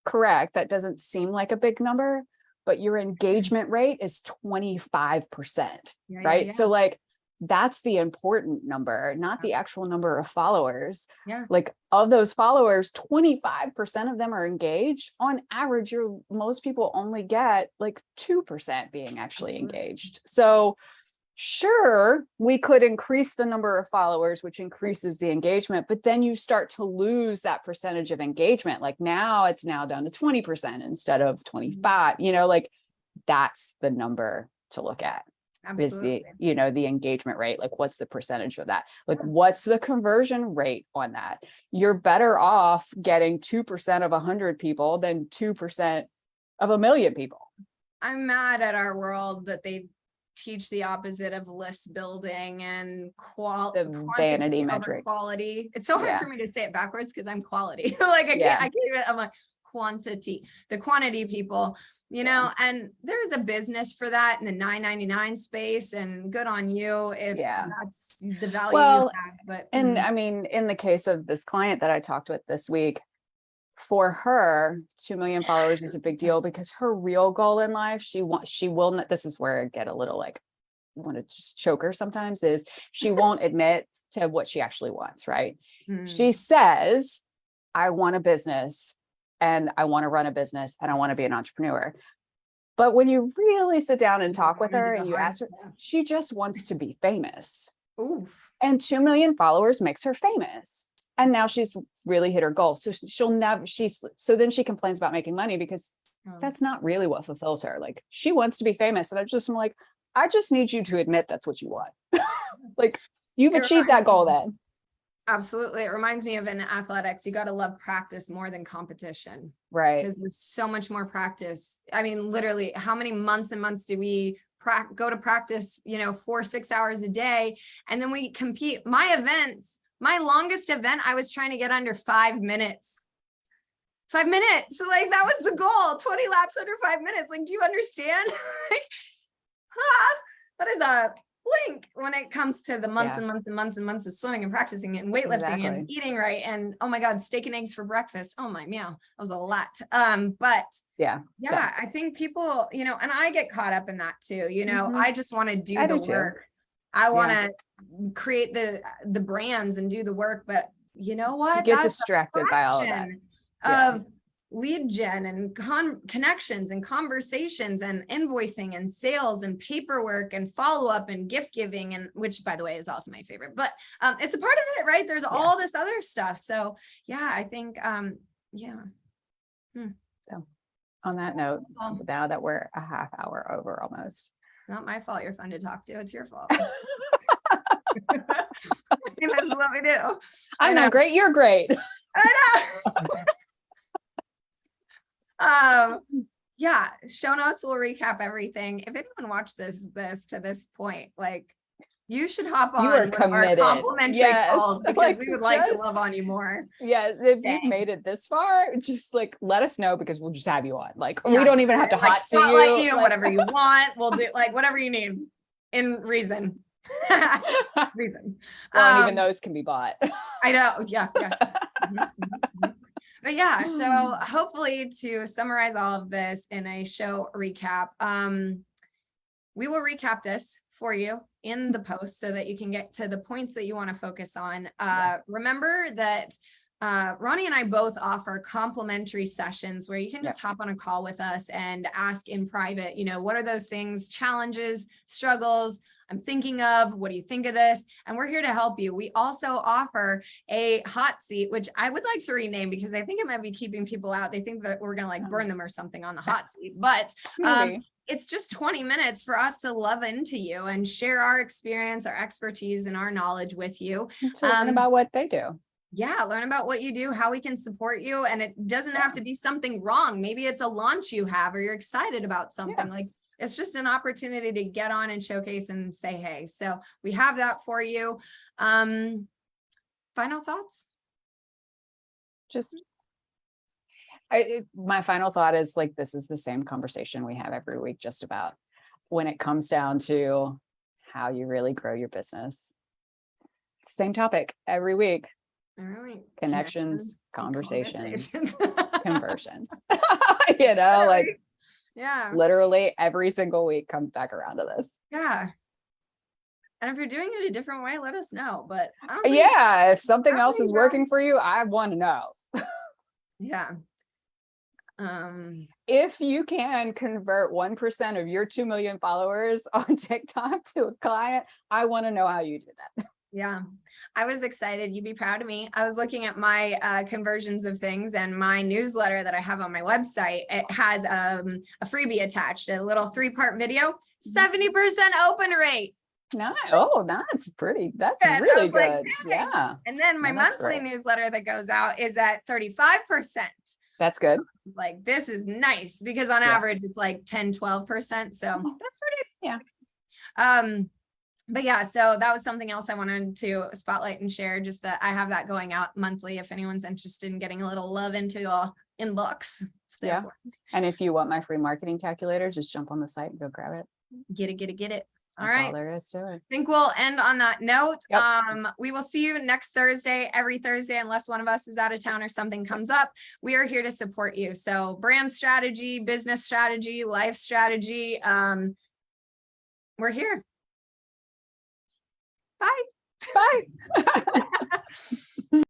correct. That doesn't seem like a big number, but your engagement rate is 25%, right? Yeah. So like, that's the important number, not the actual number of followers. Yeah. Like of those followers, 25% of them are engaged. On average, most people only get like 2% being actually engaged. So sure, we could increase the number of followers, which increases the engagement, but then you start to lose that percentage of engagement. Like now it's down to 20% instead of 25, like that's the number to look at. Absolutely. Is the engagement rate. Like what's the percentage of that? Like what's the conversion rate on that? You're better off getting 2% of 100 people than 2% of 1 million people. I'm mad at our world that they teach the opposite of list building and vanity metrics. Quality. It's so hard for me to say it backwards because I'm quality. Like I can't even, I'm like quantity, the quantity people, and there's a business for that in the $9.99 space, and good on you if that's the value you have. But I mean, in the case of this client that I talked with this week, for her, 2 million followers is a big deal because her real goal in life, she will not, this is where I get a little like, want to just choke her sometimes, is she won't admit to what she actually wants, right? She says, I want a business and I want to run a business and I want to be an entrepreneur. But when you really sit down and talk with her and you ask her, she just wants to be famous. Oof. And 2 million followers makes her famous. And now she's really hit her goal. So so then she complains about making money because that's not really what fulfills her. Like she wants to be famous. And I'm like, I just need you to admit that's what you want. Like you've achieved that goal then. Absolutely. It reminds me of in athletics, you got to love practice more than competition. Right. Because there's so much more practice. I mean, literally, how many months and months do we go to practice, 4-6 hours a day? And then we compete. My longest event, I was trying to get under 5 minutes. 5 minutes. So like that was the goal. 20 laps under 5 minutes. Like, do you understand? That is a blink when it comes to the months and months and months and months of swimming and practicing and weightlifting and eating right. And oh my God, steak and eggs for breakfast. Oh my meow. That was a lot. But I think people, and I get caught up in that too. I just want to do the work. I want to create the brands and do the work, but you know what? You get distracted by all of that. Of lead gen and connections and conversations and invoicing and sales and paperwork and follow-up and gift giving, and which by the way is also my favorite, but it's a part of it, right? There's all this other stuff. So I think So on that note, now that we're a half hour over almost. Not my fault. You're fun to talk to. It's your fault. This is what we do. I'm not great. You're great. I know. Yeah, show notes will recap everything. If anyone watched this to this point, like you should hop You are on one of our committed. complimentary Yes. calls because Like, we would like to just- love on you more. Yeah, if Dang. you've made it this far, just like let us know because we'll just have you on. Like Yeah, we don't even have to like hot seat spotlight you, like- whatever you want. We'll do like whatever you need in reason. Reason. Well, and even those can be bought. I know. Yeah. Yeah. But yeah, so hopefully to summarize all of this in a show recap, we will recap this for you in the post so that you can get to the points that you want to focus on. Remember that Ronnie and I both offer complimentary sessions where you can just hop on a call with us and ask in private, you know, what are those things, challenges, struggles I'm thinking of, what do you think of this? And we're here to help you. We also offer a hot seat, which I would like to rename because I think it might be keeping people out. They think that we're going to like burn them or something on the hot seat, but it's just 20 minutes for us to love into you and share our experience, our expertise, and our knowledge with you. To learn about what they do. Yeah, learn about what you do, how we can support you. And it doesn't have to be something wrong. Maybe it's a launch you have or you're excited about something. Like it's just an opportunity to get on and showcase and say, hey, so we have that for you. Final thoughts? My final thought is like, this is the same conversation we have every week, just about when it comes down to how you really grow your business. Same topic every week. Connections, conversations, conversion. You know, like literally every single week comes back around to this. Yeah. And if you're doing it a different way, let us know. But I don't think if something else is working for you, I want to know. Yeah. If you can convert 1% of your 2 million followers on TikTok to a client, I want to know how you did that. Yeah, I was excited. You'd be proud of me. I was looking at my conversions of things and my newsletter that I have on my website. It has a freebie attached, a little 3-part video, 70% open rate. Nice. Oh, that's pretty. That's really good. Yeah. And then my monthly newsletter that goes out is at 35%. That's good. Like this is nice because on average it's like 10-12%. So that's pretty. But yeah, so that was something else I wanted to spotlight and share, just that I have that going out monthly. If anyone's interested in getting a little love into your inbox. And if you want my free marketing calculator, just jump on the site and go grab it. Get it. All That's right. all there is to it. I think we'll end on that note. Yep. We will see you next Thursday, every Thursday, unless one of us is out of town or something comes up. We are here to support you. So brand strategy, business strategy, life strategy. We're here. Bye. Bye.